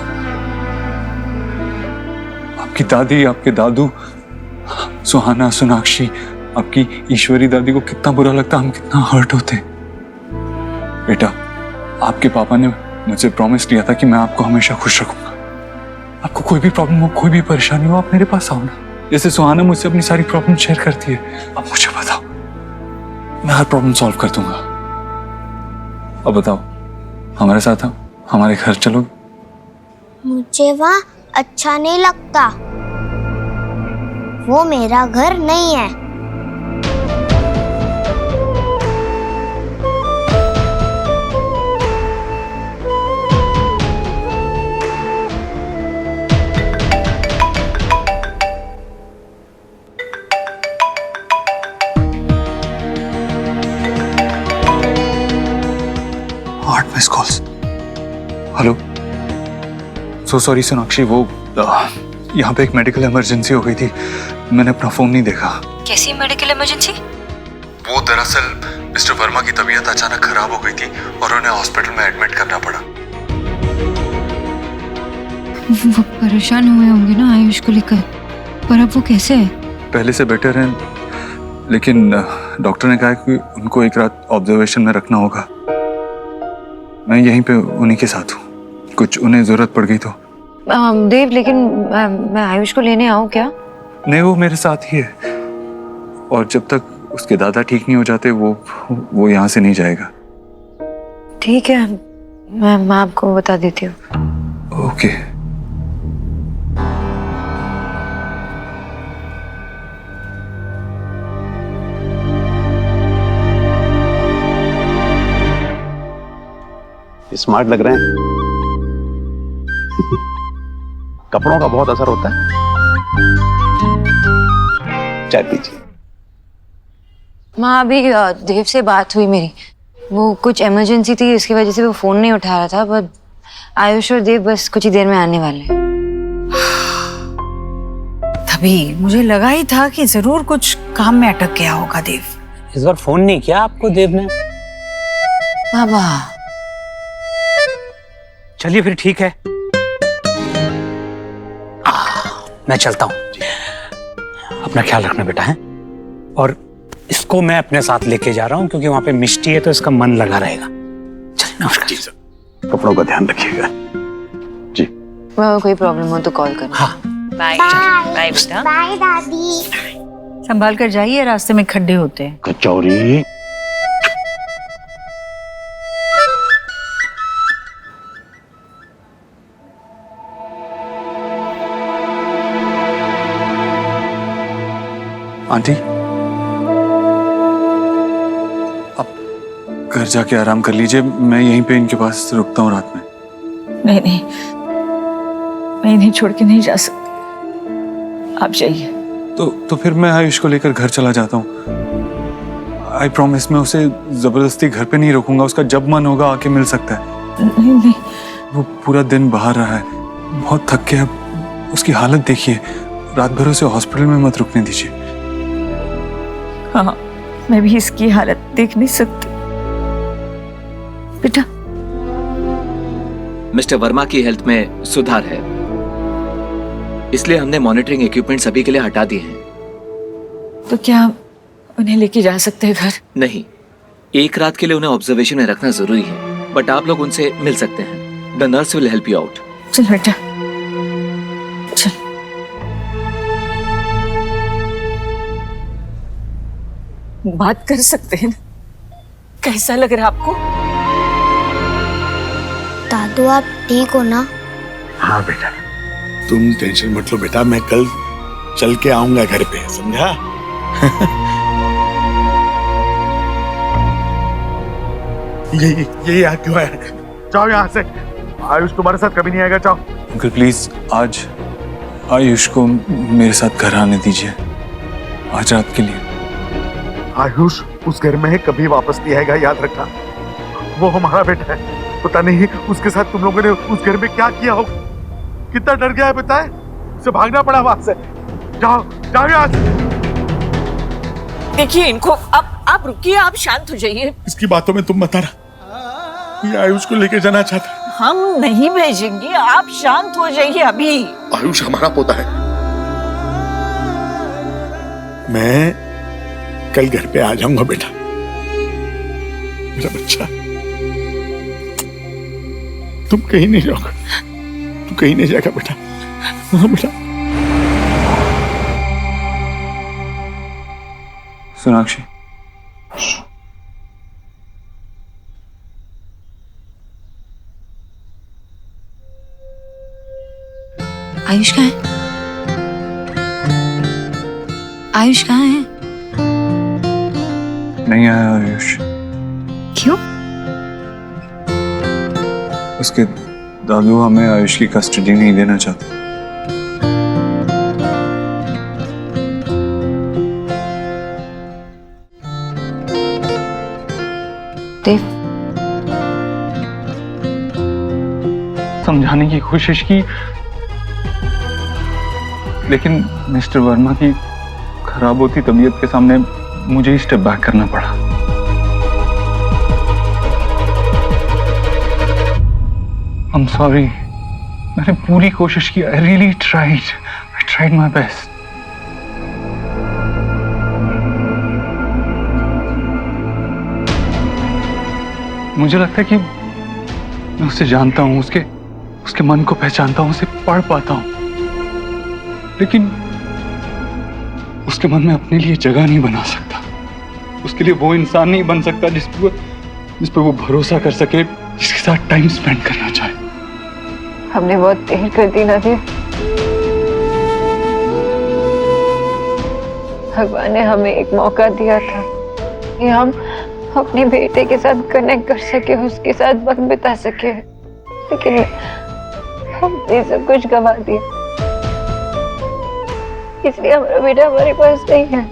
आपकी दादी, आपके दादू, सुहाना, सोनाक्षी, आपकी ईश्वरी दादी को कितना बुरा लगता, हम कितना हर्ट होते। बेटा, आपके पापा ने मुझे प्रॉमिस किया था कि मैं आपको हमेशा खुश रखूंगा। आपको कोई भी प्रॉब्लम हो, कोई भी परेशानी हो, आप मेरे पास आओ ना। जैसे सुहाना मुझसे अपनी सारी प्रॉब्लम शेयर करती है। अब मुझे बताओ, मैं हर प्रॉब्लम सॉल्व कर दूंगा। अब बताओ, हमारे साथ हमारे घर चलो। मुझे वहाँ अच्छा नहीं लगता, वो मेरा घर नहीं है। Miss calls. Hello, so sorry Sonakshi, वो यहाँ पे एक मेडिकल इमरजेंसी हो गई थी, मैंने अपना फोन नहीं देखा। कैसी मेडिकल इमरजेंसी? वो दरअसल मिस्टर वर्मा की तबीयत अचानक खराब हो गई थी और उन्हें हॉस्पिटल में एडमिट करना पड़ा। वो परेशान हुए होंगे ना आयुष को लेकर, पर अब वो कैसे है? पहले से बेटर है, लेकिन डॉक्टर ने कहा कि उनको एक रात ऑब्जर्वेशन में रखना होगा। मैं यहीं पे उन्हीं के साथ हूँ, कुछ उन्हें जरूरत पड़ गई तो। देव, लेकिन मैं आयुष को लेने आऊँ क्या? नहीं, वो मेरे साथ ही है और जब तक उसके दादा ठीक नहीं हो जाते वो यहाँ से नहीं जाएगा। ठीक है, मैं आपको बता देती हूँ। ओके। स्मार्ट लग रहे हैं। कपड़ों का बहुत असर होता है। चाय पीजिए। माँ, अभी देव से बात हुई मेरी, वो कुछ इमरजेंसी थी, इसकी वजह से वो फोन नहीं उठा रहा था, पर आयुष और देव बस कुछ ही देर में आने वाले हैं। तभी मुझे लगा ही था कि जरूर कुछ काम में अटक गया होगा देव। इस बार फोन नहीं किया आपको देव ने? बाबा, चलिए फिर ठीक है, मैं चलता हूँ। अपना ख्याल रखना बेटा है, और इसको मैं अपने साथ लेके जा रहा हूँ क्योंकि वहां पे मिष्टी है तो इसका मन लगा रहेगा। चलिए, नमस्कार। जी सर, कपड़ों का ध्यान रखिएगा। जी, कोई प्रॉब्लम हो तो कॉल करना। हाँ, बाय बाय बेटा। बाय दादी। संभाल कर जाइए, रास्ते में खड्डे होते हैं। कचौरी। आंटी, अब घर जाके आराम कर लीजिए, मैं यहीं पे इनके पास रुकता हूँ रात में। नहीं नहीं, मैं इन्हें छोड़ के नहीं जा सकती, आप जाइए। तो फिर मैं आयुष को लेकर घर चला जाता हूँ। आई प्रॉमिस, मैं उसे जबरदस्ती घर पे नहीं रोकूंगा, उसका जब मन होगा आके मिल सकता है। नहीं नहीं, वो पूरा दिन बाहर रहा है, बहुत थक गया, उसकी हालत देखिए, रात भर उसे हॉस्पिटल में मत रुकने दीजिए। हाँ, मैं भी इसकी हालत देख नहीं सकती बेटा। मिस्टर वर्मा की हेल्थ में सुधार है, इसलिए हमने मॉनिटरिंग इक्विपमेंट सभी के लिए हटा दिए हैं। तो क्या उन्हें लेके जा सकते हैं घर? नहीं, एक रात के लिए उन्हें ऑब्जर्वेशन में रखना जरूरी है, बट आप लोग उनसे मिल सकते हैं। The nurse will help you out. चल बेटा, चल। बात कर सकते हैं ना? कैसा लग रहा है आपको? दादू, आप ठीक हो ना? हाँ बेटा, तुम टेंशन मत लो बेटा, मैं कल चल के आऊंगा घर पे, समझा? ये यहाँ क्यों है? जाओ यहाँ से, आयुष तुम्हारे साथ कभी नहीं आएगा, जाओ। अंकल प्लीज, आज आयुष को मेरे साथ घर आने दीजिए, आज रात के लिए। आयुष उस घर में है, कभी वापस नहीं आएगा, याद रखना। वो हमारा बेटा है, पता नहीं उसके साथ तुम लोगों ने उस घर में क्या किया हो, कितना डर गया है पता है, उसे भागना पड़ा वहां से। जाओ जाओ यहाँ से। देखिए इनको, आप रुकिए, आप शांत हो जाइए। इसकी बातों में तुम मत आना, ये आयुष को लेके जाना चाहता है। हम नहीं भेजेंगे, आप शांत हो जाइए अभी। आयुष हमारा पोता है, मैं कल घर पे आ जाऊंगा बेटा, मेरा बच्चा। तुम कहीं नहीं जाओगे, तू कहीं नहीं जाएगा बेटा। हाँ बेटा। सोनाक्षी, आयुष कहाँ है? आयुष कहाँ है? नहीं आया आयुष। क्यों? उसके दादू हमें आयुष की कस्टडी नहीं देना चाहते। देव, समझाने की कोशिश की, लेकिन मिस्टर वर्मा की खराब होती तबीयत के सामने मुझे ही स्टेप बैक करना पड़ा। I'm sorry, मैंने पूरी कोशिश की। I really tried my best. मुझे लगता है कि मैं उसे जानता हूँ, उसके मन को पहचानता हूँ, उसे पढ़ पाता हूँ, लेकिन उसके मन में अपने लिए जगह नहीं बना सकता। उसके लिए वो इंसान नहीं बन सकता जिस पर वो भरोसा कर सके, जिसके साथ टाइम स्पेंड करना चाहे। हमने बहुत देर कर दी नदी। भगवान ने हमें एक मौका दिया था कि हम अपने बेटे के साथ कनेक्ट कर सके, उसके साथ वक्त बिता सके, लेकिन हमने सब कुछ गंवा दिया। इसलिए हमारा बेटा हमारे पास नहीं है।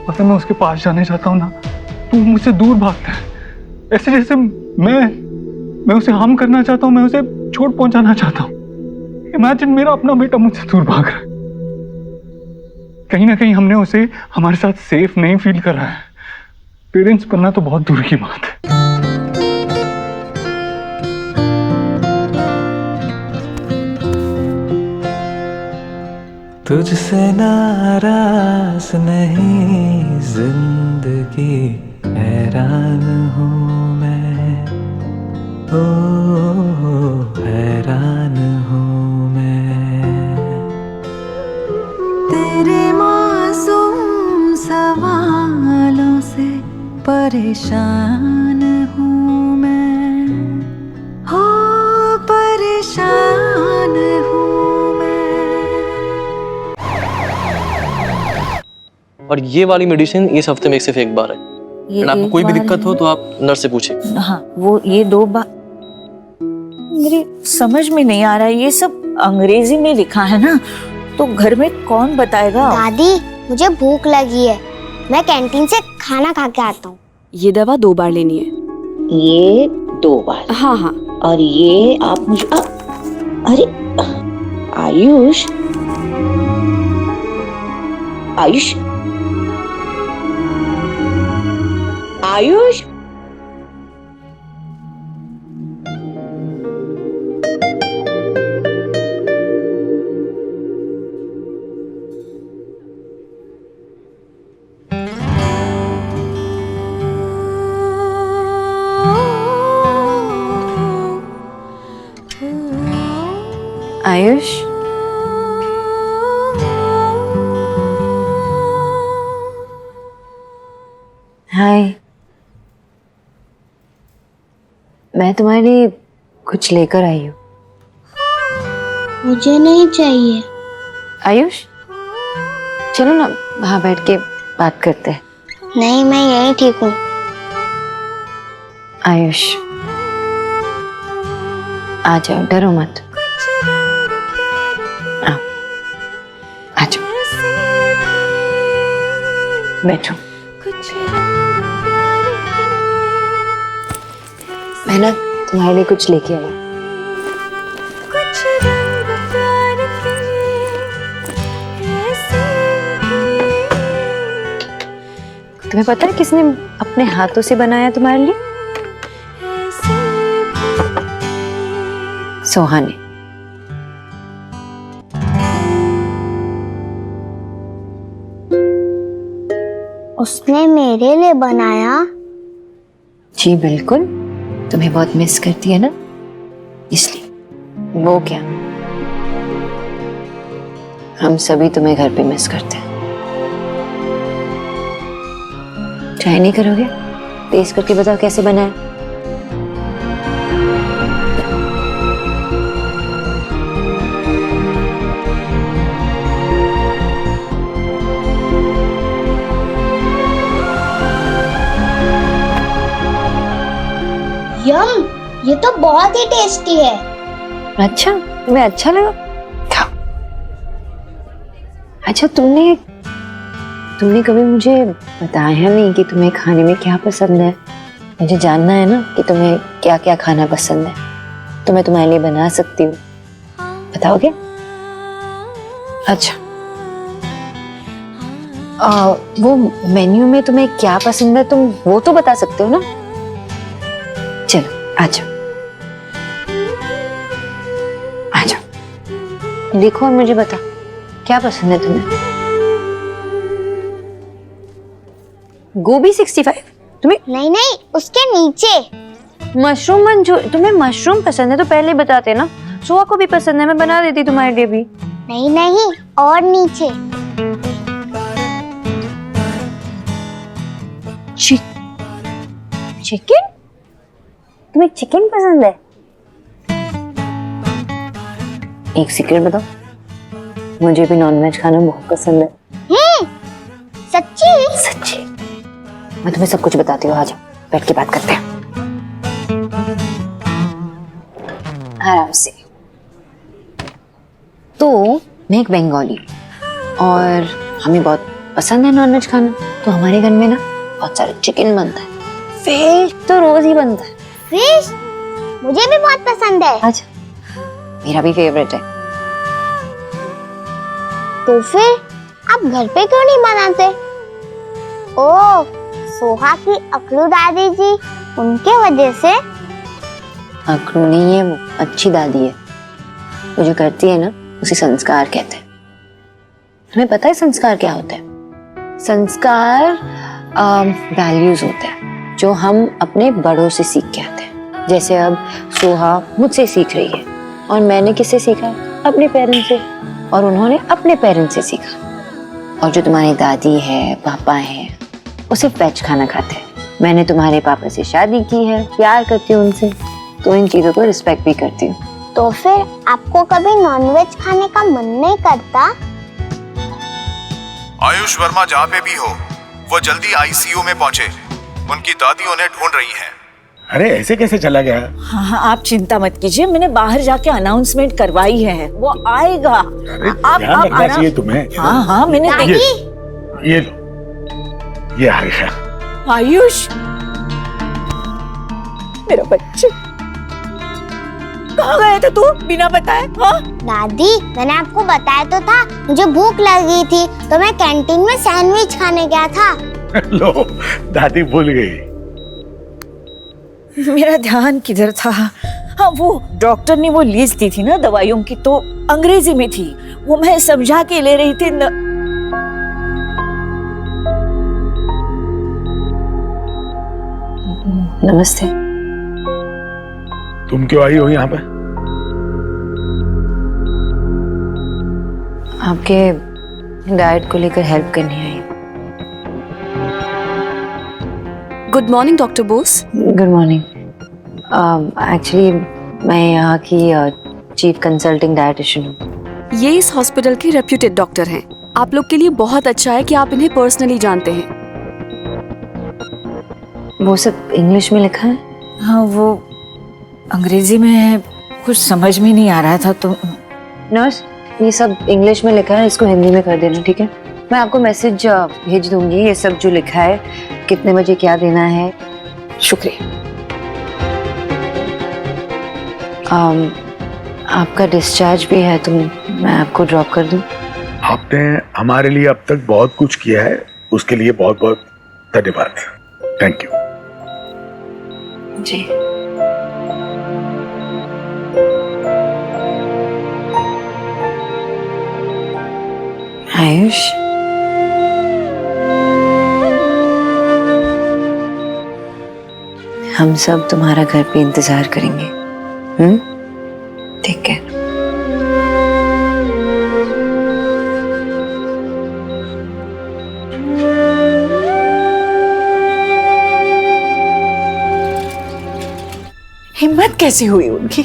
पता मैं उसके पास जाने चाहता हूँ ना, तू मुझसे दूर भागता है, ऐसे जैसे मैं उसे हार्म करना चाहता हूँ, मैं उसे चोट पहुंचाना चाहता हूँ। इमेजिन, मेरा अपना बेटा मुझसे दूर भाग रहा है। कहीं ना कहीं हमने उसे हमारे साथ सेफ नहीं फील करा है। पेरेंट्स बनना तो बहुत दूर की बात है। तुझसे नाराज नहीं जिंदगी, हैरान हूँ मैं, ओ हैरान हूँ मैं। तेरे मासूम सवालों से परेशान हूँ मैं, हो परेशान हूँ। और ये वाली मेडिसिन इस हफ्ते में सिर्फ एक बार है। आपको कोई भी दिक्कत हो तो आप नर्स से पूछिए। हाँ, वो ये 2 बार मेरी समझ में नहीं आ रहा है। ये सब अंग्रेजी में लिखा है ना, तो घर में कौन बताएगा? दादी, मुझे भूख लगी है, मैं कैंटीन से खाना खा के आता हूँ। ये दवा 2 बार लेनी है। ये 2 बार? हाँ हाँ। और ये आप मुझे अरे आयुष, आयुष, आयुष, आयुष, हाय। मैं तुम्हारे लिए कुछ लेकर आई हूँ। मुझे नहीं चाहिए। आयुष, चलो ना वहाँ बैठ के बात करते हैं। नहीं, मैं यही ठीक हूँ। आयुष, आ जाओ, डरो मत। आओ, आ जाओ, बैठो। मैं ना तुम्हारे लिए कुछ लेके आई। तुम्हें पता है किसने अपने हाथों से बनाया तुम्हारे लिए? सोहा ने। उसने मेरे लिए बनाया? जी बिल्कुल, तुम्हें बहुत मिस करती है ना, इसलिए। वो क्या, हम सभी तुम्हें घर पे मिस करते हैं। ट्राई नहीं करोगे? टेस्ट करके बताओ कैसे बना है। यम, ये तो बहुत ही टेस्टी है। अच्छा, तुम्हें अच्छा लगा? खाओ। अच्छा, तुमने कभी मुझे बताया नहीं कि तुम्हें खाने में क्या पसंद है। मुझे जानना है ना कि तुम्हें क्या क्या खाना पसंद है, तो मैं तुम्हारे लिए बना सकती हूँ। बताओगे? अच्छा, वो मेन्यू में तुम्हें क्या पसंद है तुम वो तो बता सकते हो ना। चलो आ जाओ, आ जाओ, देखो और मुझे बता क्या पसंद है तुम्हें। गोभी 65 तुम्हें? नहीं नहीं, उसके नीचे मशरूम मंचूरियन। तुम्हें मशरूम पसंद है तो पहले बताते ना। सुहा को भी पसंद है, मैं बना देती तुम्हारे लिए भी। नहीं नहीं, और नीचे चिकन। तुम्हें चिकन पसंद है? एक सीक्रेट बताओ, मुझे भी नॉनवेज खाना बहुत पसंद है। सच्ची? सच्ची, मैं तुम्हें सब कुछ बताती हूँ। आ जाओ, बैठ के बात करते हैं आराम से। तो मैं एक बंगाली और हमें बहुत पसंद है नॉनवेज खाना, तो हमारे घर में ना बहुत सारे चिकन बनता है, फिश तो रोज ही बनता है। फिश मुझे भी बहुत पसंद है। अच्छा, मेरा भी फेवरेट है। तो फिर आप घर पे क्यों नहीं बनाते? ओह, सोहा की अकलू दादी जी, उनके वजह से। अकड़ू नहीं है वो, अच्छी दादी है। वो जो करती है ना उसे संस्कार कहते हैं। तुम्हें पता है संस्कार क्या होता है? संस्कार वैल्यूज होते हैं जो हम अपने बड़ों से सीख के आते हैं। जैसे अब सोहा मुझसे सीख रही है और मैंने किससे सीखा? अपने पेरेंट्स से, और उन्होंने अपने पेरेंट्स से सीखा। और जो तुम्हारी दादी है, पापा है, वो सिर्फ वेज खाना खाते हैं। मैंने तुम्हारे पापा से शादी की है, प्यार करती हूँ उनसे, तो इन चीजों को रिस्पेक्ट भी करती हूँ। तो फिर आपको कभी नॉनवेज खाने का मन नहीं करता? आयुष वर्मा जहाँ पे भी हो, वो जल्दी आईसीयू में पहुंचे। उनकी दादी उन्हें ढूंढ रही हैं। अरे ऐसे कैसे चला गया? हाँ हाँ, आप चिंता मत कीजिए, मैंने बाहर जाके अनाउंसमेंट करवाई है, वो आएगा। आप ध्यान रखना चाहिए तुम्हें। हाँ हाँ, मैंने ये लो, ये आ गया। आयुष, मेरा बच्चा, कहाँ गया था तू बिना बताए? हाँ दादी, मैंने आपको बताया तो था, मुझे भूख लगी थी तो मैं कैंटीन में सैंडविच खाने गया था। लो, दादी भूल गई। मेरा ध्यान किधर था? हाँ, वो डॉक्टर ने वो लिस्ट दी थी ना दवाइयों की, तो अंग्रेजी में थी, वो मैं समझा के ले रही थी। नमस्ते। तुम क्यों आई हो यहाँ पे? आपके डाइट को लेकर हेल्प करनी आई। Good morning doctor Bose. Good morning. Actually मैं यहाँ की चीफ कंसल्टिंग डाइटिशियन हूँ। ये इस हॉस्पिटल के रेप्यूटेड डॉक्टर हैं। आप लोग के लिए बहुत अच्छा है कि आप इन्हें पर्सनली जानते हैं। वो सब इंग्लिश में लिखा है? हाँ, वो अंग्रेजी में है, कुछ समझ में नहीं आ रहा था। तो नर्स, ये सब इंग्लिश में लिखा है, इसको हिंदी में कर देना, ठीक है? मैं आपको मैसेज भेज दूंगी, ये सब जो लिखा है, कितने बजे क्या देना है। शुक्रिया। आपका डिस्चार्ज भी है, तो मैं आपको ड्रॉप कर दूं? आपने हमारे लिए अब तक बहुत कुछ किया है, उसके लिए बहुत बहुत धन्यवाद। Thank you. जी। आयुष, हम सब तुम्हारा घर पे इंतजार करेंगे। ठीक है? कैसी हुई उनकी?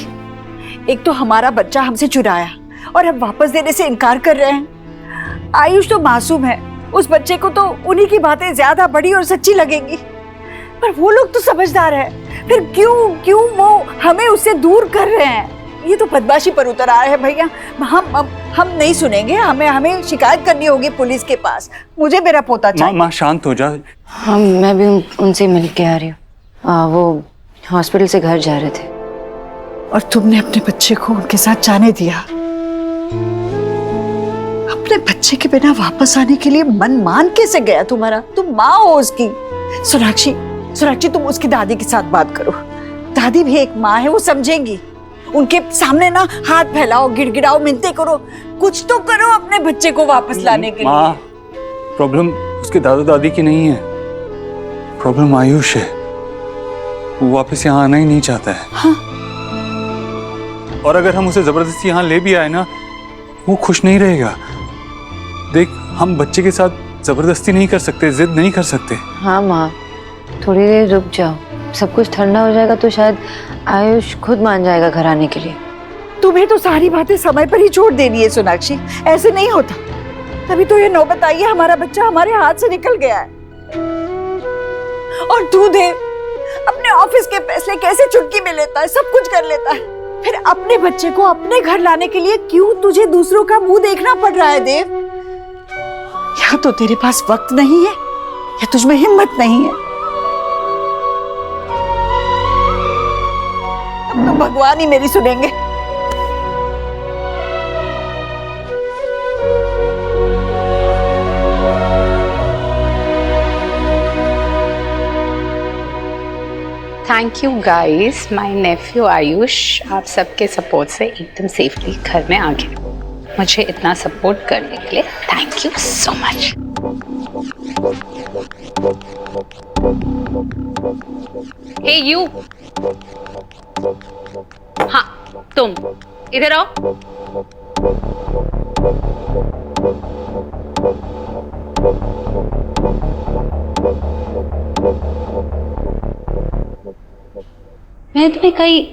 एक तो हमारा बच्चा हमसे चुराया और अब वापस देने से इनकार कर रहे हैं। आयुष तो मासूम है, उस बच्चे को तो उन्हीं की बातें ज्यादा बड़ी और सच्ची लगेंगी, पर वो लोग तो समझदार हैं। फिर क्यों वो हमें उससे दूर कर रहे हैं? ये तो बदमाशी पर उतर आए हैं भैया। हम नहीं सुनेंगे, हमें शिकायत करनी होगी पुलिस के पास। मुझे मेरा पोता चाहिए। माँ शांत हो जा। हाँ, मैं भी उनसे मिल के आ रही हूँ। वो हॉस्पिटल से घर जा रहे थे। और तुमने अपने बच्चे को उनके साथ जाने दिया? अपने बच्चे के बिना वापस आने के लिए मन मान कैसे गया तुम्हारा? तुम माँ हो उसकी। सोनाक्षी तुम उसकी दादी के साथ बात करो। दादी भी एक माँ है, वो समझेंगी। उनके सामने ना हाथ फैलाओ, गिड़गिड़ाओ, मिन्नतें करो, कुछ तो करो अपने बच्चे को वापस लाने के लिए। प्रॉब्लम उसके दादा दादी की नहीं है, प्रॉब्लम आयुष है। वो वापस यहाँ आना ही नहीं चाहता है। हाँ? और अगर हम उसे जबरदस्ती यहाँ ले भी आए ना, वो खुश नहीं रहेगा। देख, हम बच्चे के साथ जबरदस्ती नहीं कर सकते, जिद नहीं कर सकते। हाँ माँ, थोड़ी देर रुक जाओ, सब कुछ ठंडा हो जाएगा तो शायद आयुष खुद मान जाएगा घर आने के लिए। तुम्हें तो सारी बातें समय पर ही छोड़ देनी है सोनाक्षी, ऐसे नहीं होता। तभी तो ये नौबत आई है, हमारा बच्चा हमारे हाथ से निकल गया है। और तू देव अपने ऑफिस के फैसले कैसे चुटकी में लेता है, सब कुछ कर लेता है, फिर अपने बच्चे को अपने घर लाने के लिए क्यों तुझे दूसरों का मुंह देखना पड़ रहा है देव? या तो तेरे पास वक्त नहीं है या तुझमें हिम्मत नहीं है। अब तो भगवान ही मेरी सुनेंगे। Thank you guys, my Neiphiu Ayush आप सबके सपोर्ट से एकदम सेफली घर में आ गया। मुझे इतना सपोर्ट करने के लिए thank you so much. Hey you, हाँ तुम इधर आओ। मैंने तुम्हें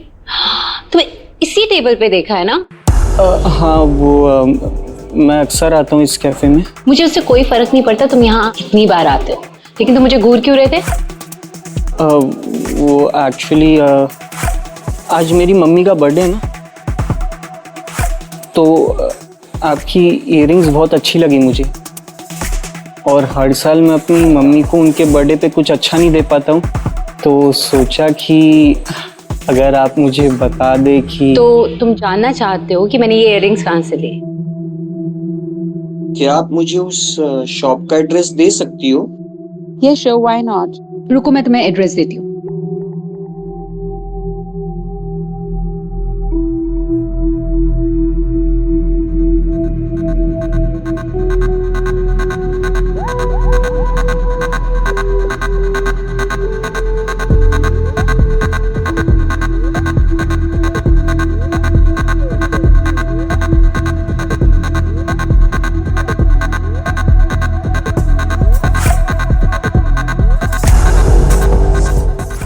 इसी टेबल पे देखा है ना? हाँ, वो मैं अक्सर आता हूँ इस कैफे में। मुझे उससे कोई फर्क नहीं पड़ता तुम यहाँ कितनी बार आते हो, लेकिन तुम मुझे घूर क्यों रहे थे? वो एक्चुअली आज मेरी मम्मी का बर्थडे है ना, तो आपकी इयररिंग्स बहुत अच्छी लगी मुझे। और हर साल मैं अपनी मम्मी को उनके बर्थडे पे कुछ अच्छा नहीं दे पाता हूँ, तो सोचा कि अगर आप मुझे बता दे कि। तो तुम जानना चाहते हो कि मैंने ये इयररिंग्स कहाँ से लिए? क्या आप मुझे उस शॉप का एड्रेस दे सकती हो? ये श्योर, व्हाई नॉट। रुको मैं तुम्हें एड्रेस देती हूँ।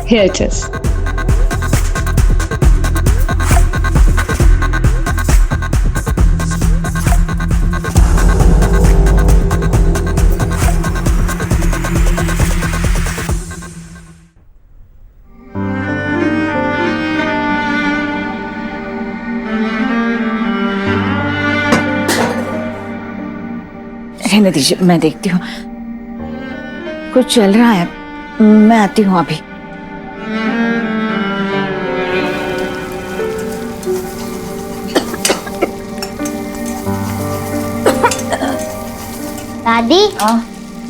Here it is. रहने दीजिए, मैं देखती हूँ। कुछ चल रहा है, मैं आती हूँ अभी। दादी,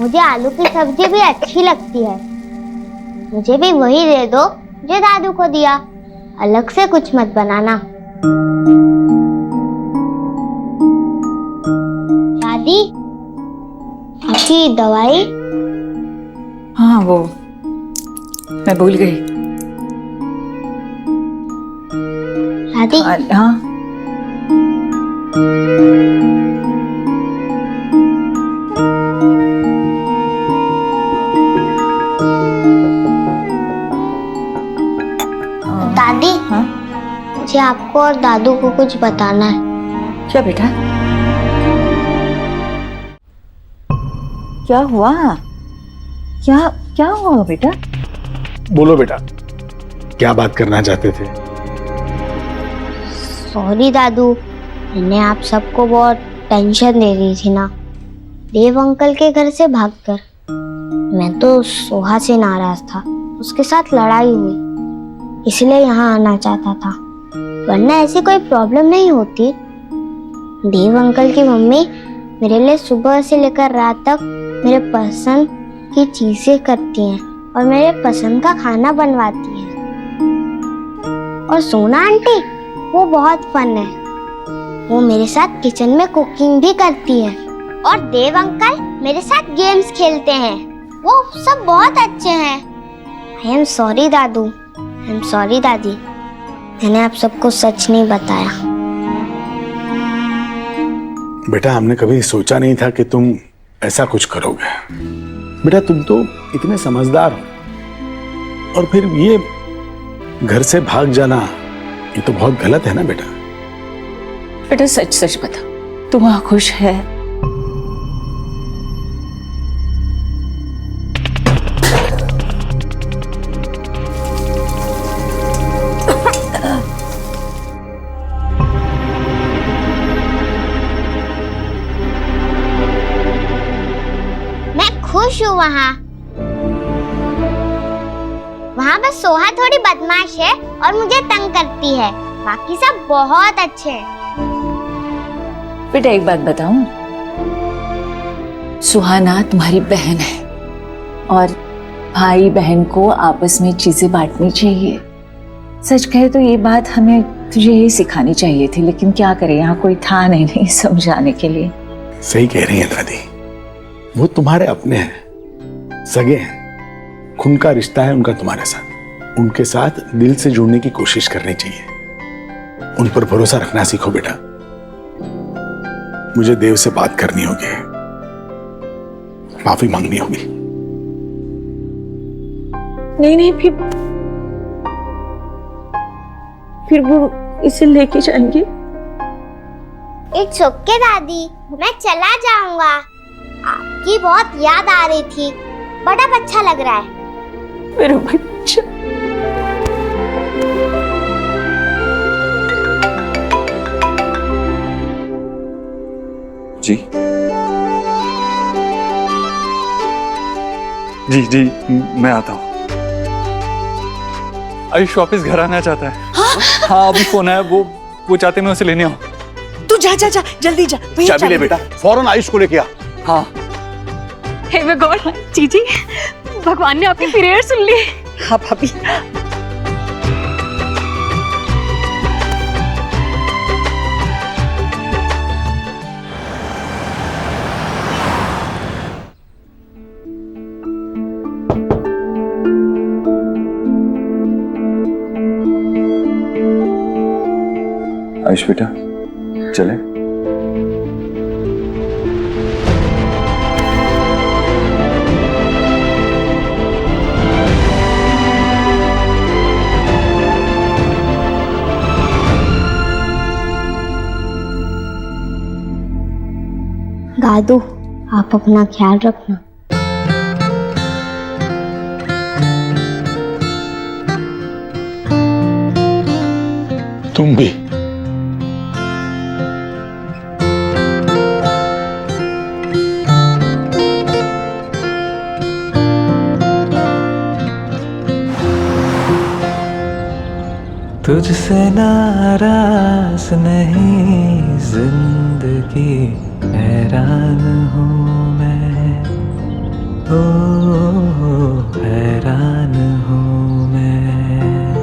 मुझे आलू की सब्जी भी अच्छी लगती है। मुझे भी वही दे दो जो दादू को दिया, अलग से कुछ मत बनाना। दादी, आपकी दवाई? हाँ, वो मैं भूल गई। दादी, हाँ, दादी, हाँ? आपको और दादू को कुछ बताना है। क्या बेटा? क्या हुआ? क्या क्या हुआ बेटा? बोलो बेटा, क्या बात करना चाहते थे? सॉरी दादू, मैंने आप सबको बहुत टेंशन दे दी थी ना, देव अंकल के घर से भागकर। मैं तो सोहा से नाराज था, उसके साथ लड़ाई हुई, इसलिए यहाँ आना चाहता था, वरना ऐसी कोई प्रॉब्लम नहीं होती। देव अंकल की मम्मी मेरे लिए सुबह से लेकर रात तक मेरे पसंद की चीजें करती हैं और मेरे पसंद का खाना बनवाती हैं। और सोना आंटी, वो बहुत फन है, वो मेरे साथ किचन में कुकिंग भी करती है। और देव अंकल मेरे साथ गेम्स खेलते हैं, वो सब बहुत अच्छे हैं। I am sorry Dadu, I am sorry दादी, मैंने आप सबको सच नहीं बताया। बेटा, हमने कभी सोचा नहीं था कि तुम ऐसा कुछ करोगे। बेटा, तुम तो इतने समझदार हो, और फिर ये घर से भाग जाना, ये तो बहुत गलत है ना बेटा। बेटा सच सच बता, तू वहां खुश है? मैं खुश हूँ वहाँ बस सोहा थोड़ी बदमाश है और मुझे तंग करती है, बाकी सब बहुत अच्छे हैं। बेटा एक बात बताऊं, सुहाना तुम्हारी बहन है और भाई बहन को आपस में चीजें बांटनी चाहिए। सच कहे तो ये बात हमें तुझे ही सिखानी चाहिए थी, लेकिन क्या करें, यहाँ कोई था नहीं समझाने के लिए। सही कह रही है दादी, वो तुम्हारे अपने हैं, सगे हैं, खून का रिश्ता है उनका तुम्हारे साथ। उनके साथ दिल से जुड़ने की कोशिश करनी चाहिए, उन पर भरोसा रखना सीखो बेटा। मुझे देव से बात करनी होगी, माफी मांगनी होगी। नहीं फिर वो इसे लेके जाएंगे। इट्स ओके दादी, मैं चला जाऊंगा। आपकी बहुत याद आ रही थी, बड़ा अच्छा लग रहा है। मेरा बच्चा। जी जी जी, मैं आता हूँ। आयुष वापस घर आना चाहता है। हाँ अभी फोन आया, वो चाहते मैं उसे लेने आऊँ। तू जा जा जा, जल्दी जा। चाबी ले बेटा, फौरन आयुष को लेके आ। हाँ। हे माय गॉड, जीजी, भगवान ने आपकी प्रेयर सुन ली। हाँ भाभी। आयुष बेटा, चले? दादू, आप अपना ख्याल रखना। तुम भी। तुझसे नाराज नहीं जिंदगी, हैरान हूँ मैं, ओ हैरान हूँ मैं,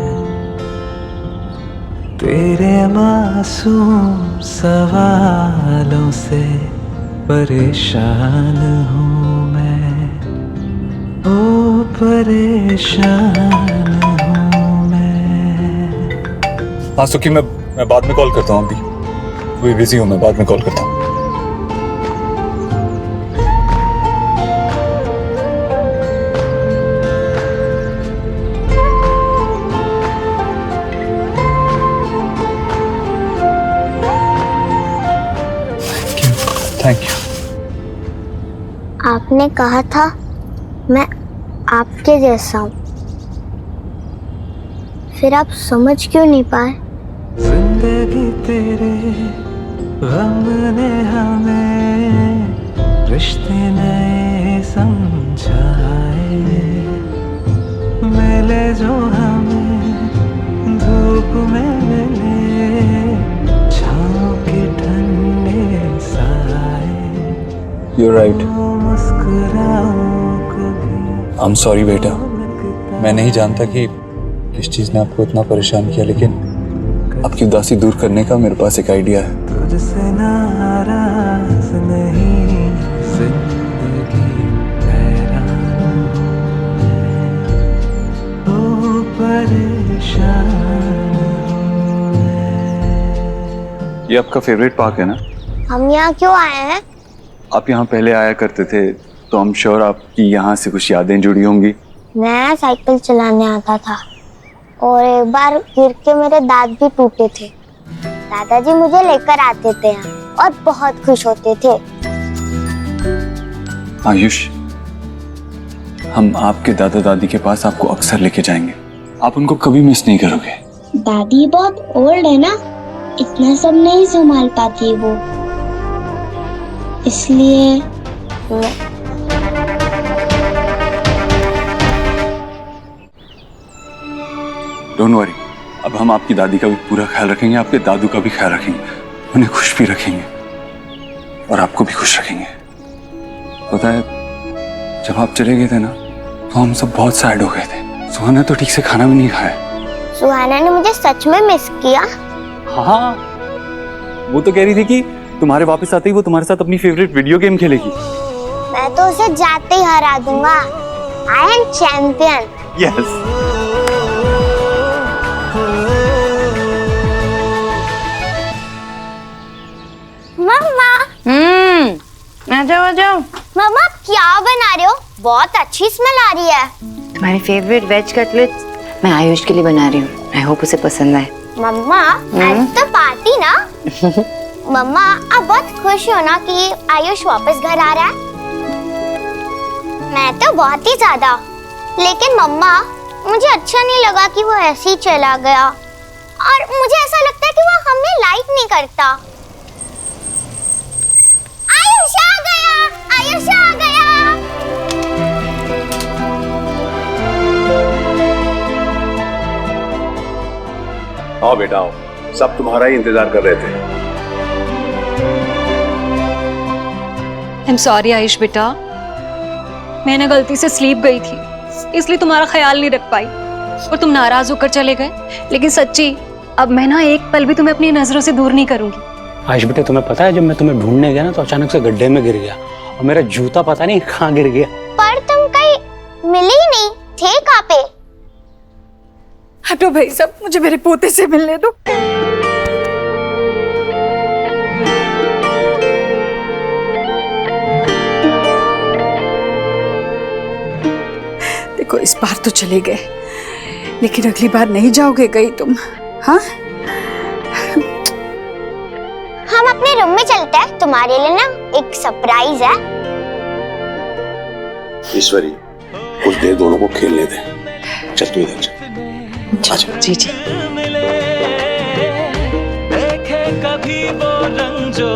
तेरे मासूम सवालों से परेशान हूँ मैं, ओ परेशान हूँ मैं। हाँ सुखी, मैं बाद में कॉल करता हूँ, अभी बिजी हूँ, मैं बाद में कॉल करता हूँ। Thank you. आपने कहा था मैं आपके जैसा हूँ, फिर आप समझ क्यों नहीं पाए? जिंदगी तेरे गम ने हमें रिश्ते नए समझाए, मिले जो हमें धूप में मिले छाँव के ठंडे साए। You're right. मुस्कुराओ कभी। I'm sorry बेटा, मैं नहीं जानता कि किस चीज़ ने आपको इतना परेशान किया, लेकिन आपकी उदासी दूर करने का मेरे पास एक आइडिया है। तुझसे नाराज नहीं, जिंदगी हैरान हूँ, परेशान हूँ मैं। ये आपका फेवरेट पार्क है ना? हम यहाँ क्यों आए हैं? आप यहाँ पहले आया करते थे, तो हम श्योर आपकी यहाँ से कुछ यादें जुड़ी होंगी। मैं साइकिल चलाने आता था और एक बार गिर के मेरे दांत भी टूटे थे। दादाजी मुझे लेकर आते थे यहाँ और बहुत खुश होते थे। आयुष, हम आपके दादा दादी के पास आपको अक्सर लेके जाएंगे, आप उनको कभी मिस नहीं करोगे। दादी बहुत ओल्ड है ना, इतना सब नहीं संभाल पाती वो, इसलिए डोंट वरी, अब हम आपकी दादी का भी पूरा ख्याल रखेंगे, आपके दादू का भी ख्याल रखेंगे, उन्हें खुश भी रखेंगे और आपको भी खुश रखेंगे। पता है, जब आप चले गए थे ना, तो हम सब बहुत सैड हो गए थे। सुहाना तो ठीक से खाना भी नहीं खाया। सुहाना ने मुझे सच में मिस किया। हाँ, वो तो कह रही थी कि तुम्हारे वापस आते ही वो तुम्हारे साथ अपनी फेवरेट वीडियो गेम खेलेगी। मैं तो उसे जाते ही हरा दूंगा। I am champion. यस। मम्मा। आ जाओ आ जाओ। मम्मा क्या बना रहे हो? बहुत अच्छी स्मेल आ रही है। तुम्हारी फेवरेट वेज कटलेट्स मैं आयुष के लिए बना रही हूँ। आई होप उसे पसंद आए। मम्मा आज तो पार्टी ना? मम्मा आप बहुत खुश हो ना कि आयुष वापस घर आ रहा है? मैं तो बहुत ही ज्यादा। लेकिन मम्मा मुझे अच्छा नहीं लगा कि वो ऐसे ही चला गया, और मुझे ऐसा लगता है कि वो हमें लाइक नहीं करता। आयुष आ गया, आयुष आ गया। आओ बेटा आओ, सब तुम्हारा ही इंतजार कर रहे थे। आई एम सॉरी आयुष बेटा, मैं ना गलती से स्लीप गई थी, इसलिए तुम्हारा ख्याल नहीं रख पाई और तुम नाराज होकर चले गए। लेकिन सच्ची, अब मैं ना एक पल भी तुम्हें अपनी नजरों से दूर नहीं करूंगी। आयुष बेटे, तुम्हें पता है जब मैं तुम्हें ढूंढने गया ना, तो अचानक से गड्ढे में गिर गया और मेरा जूता पता नहीं कहाँ गिर गया। पर तुम कहीं मिले ही नहीं थे, कहाँ पे? हटो भाई सब, मुझे मेरे पोते से मिलने दो। देखो इस बार तो चले गए, लेकिन अगली बार नहीं जाओगे कहीं तुम? हाँ, हम अपने रूम में चलते हैं, तुम्हारे लिए ना एक सरप्राइज है। ईश्वरी, कुछ देर दोनों को खेलने दे। चल तू इधर चल। जी जी। देखे कभी वो रंग जो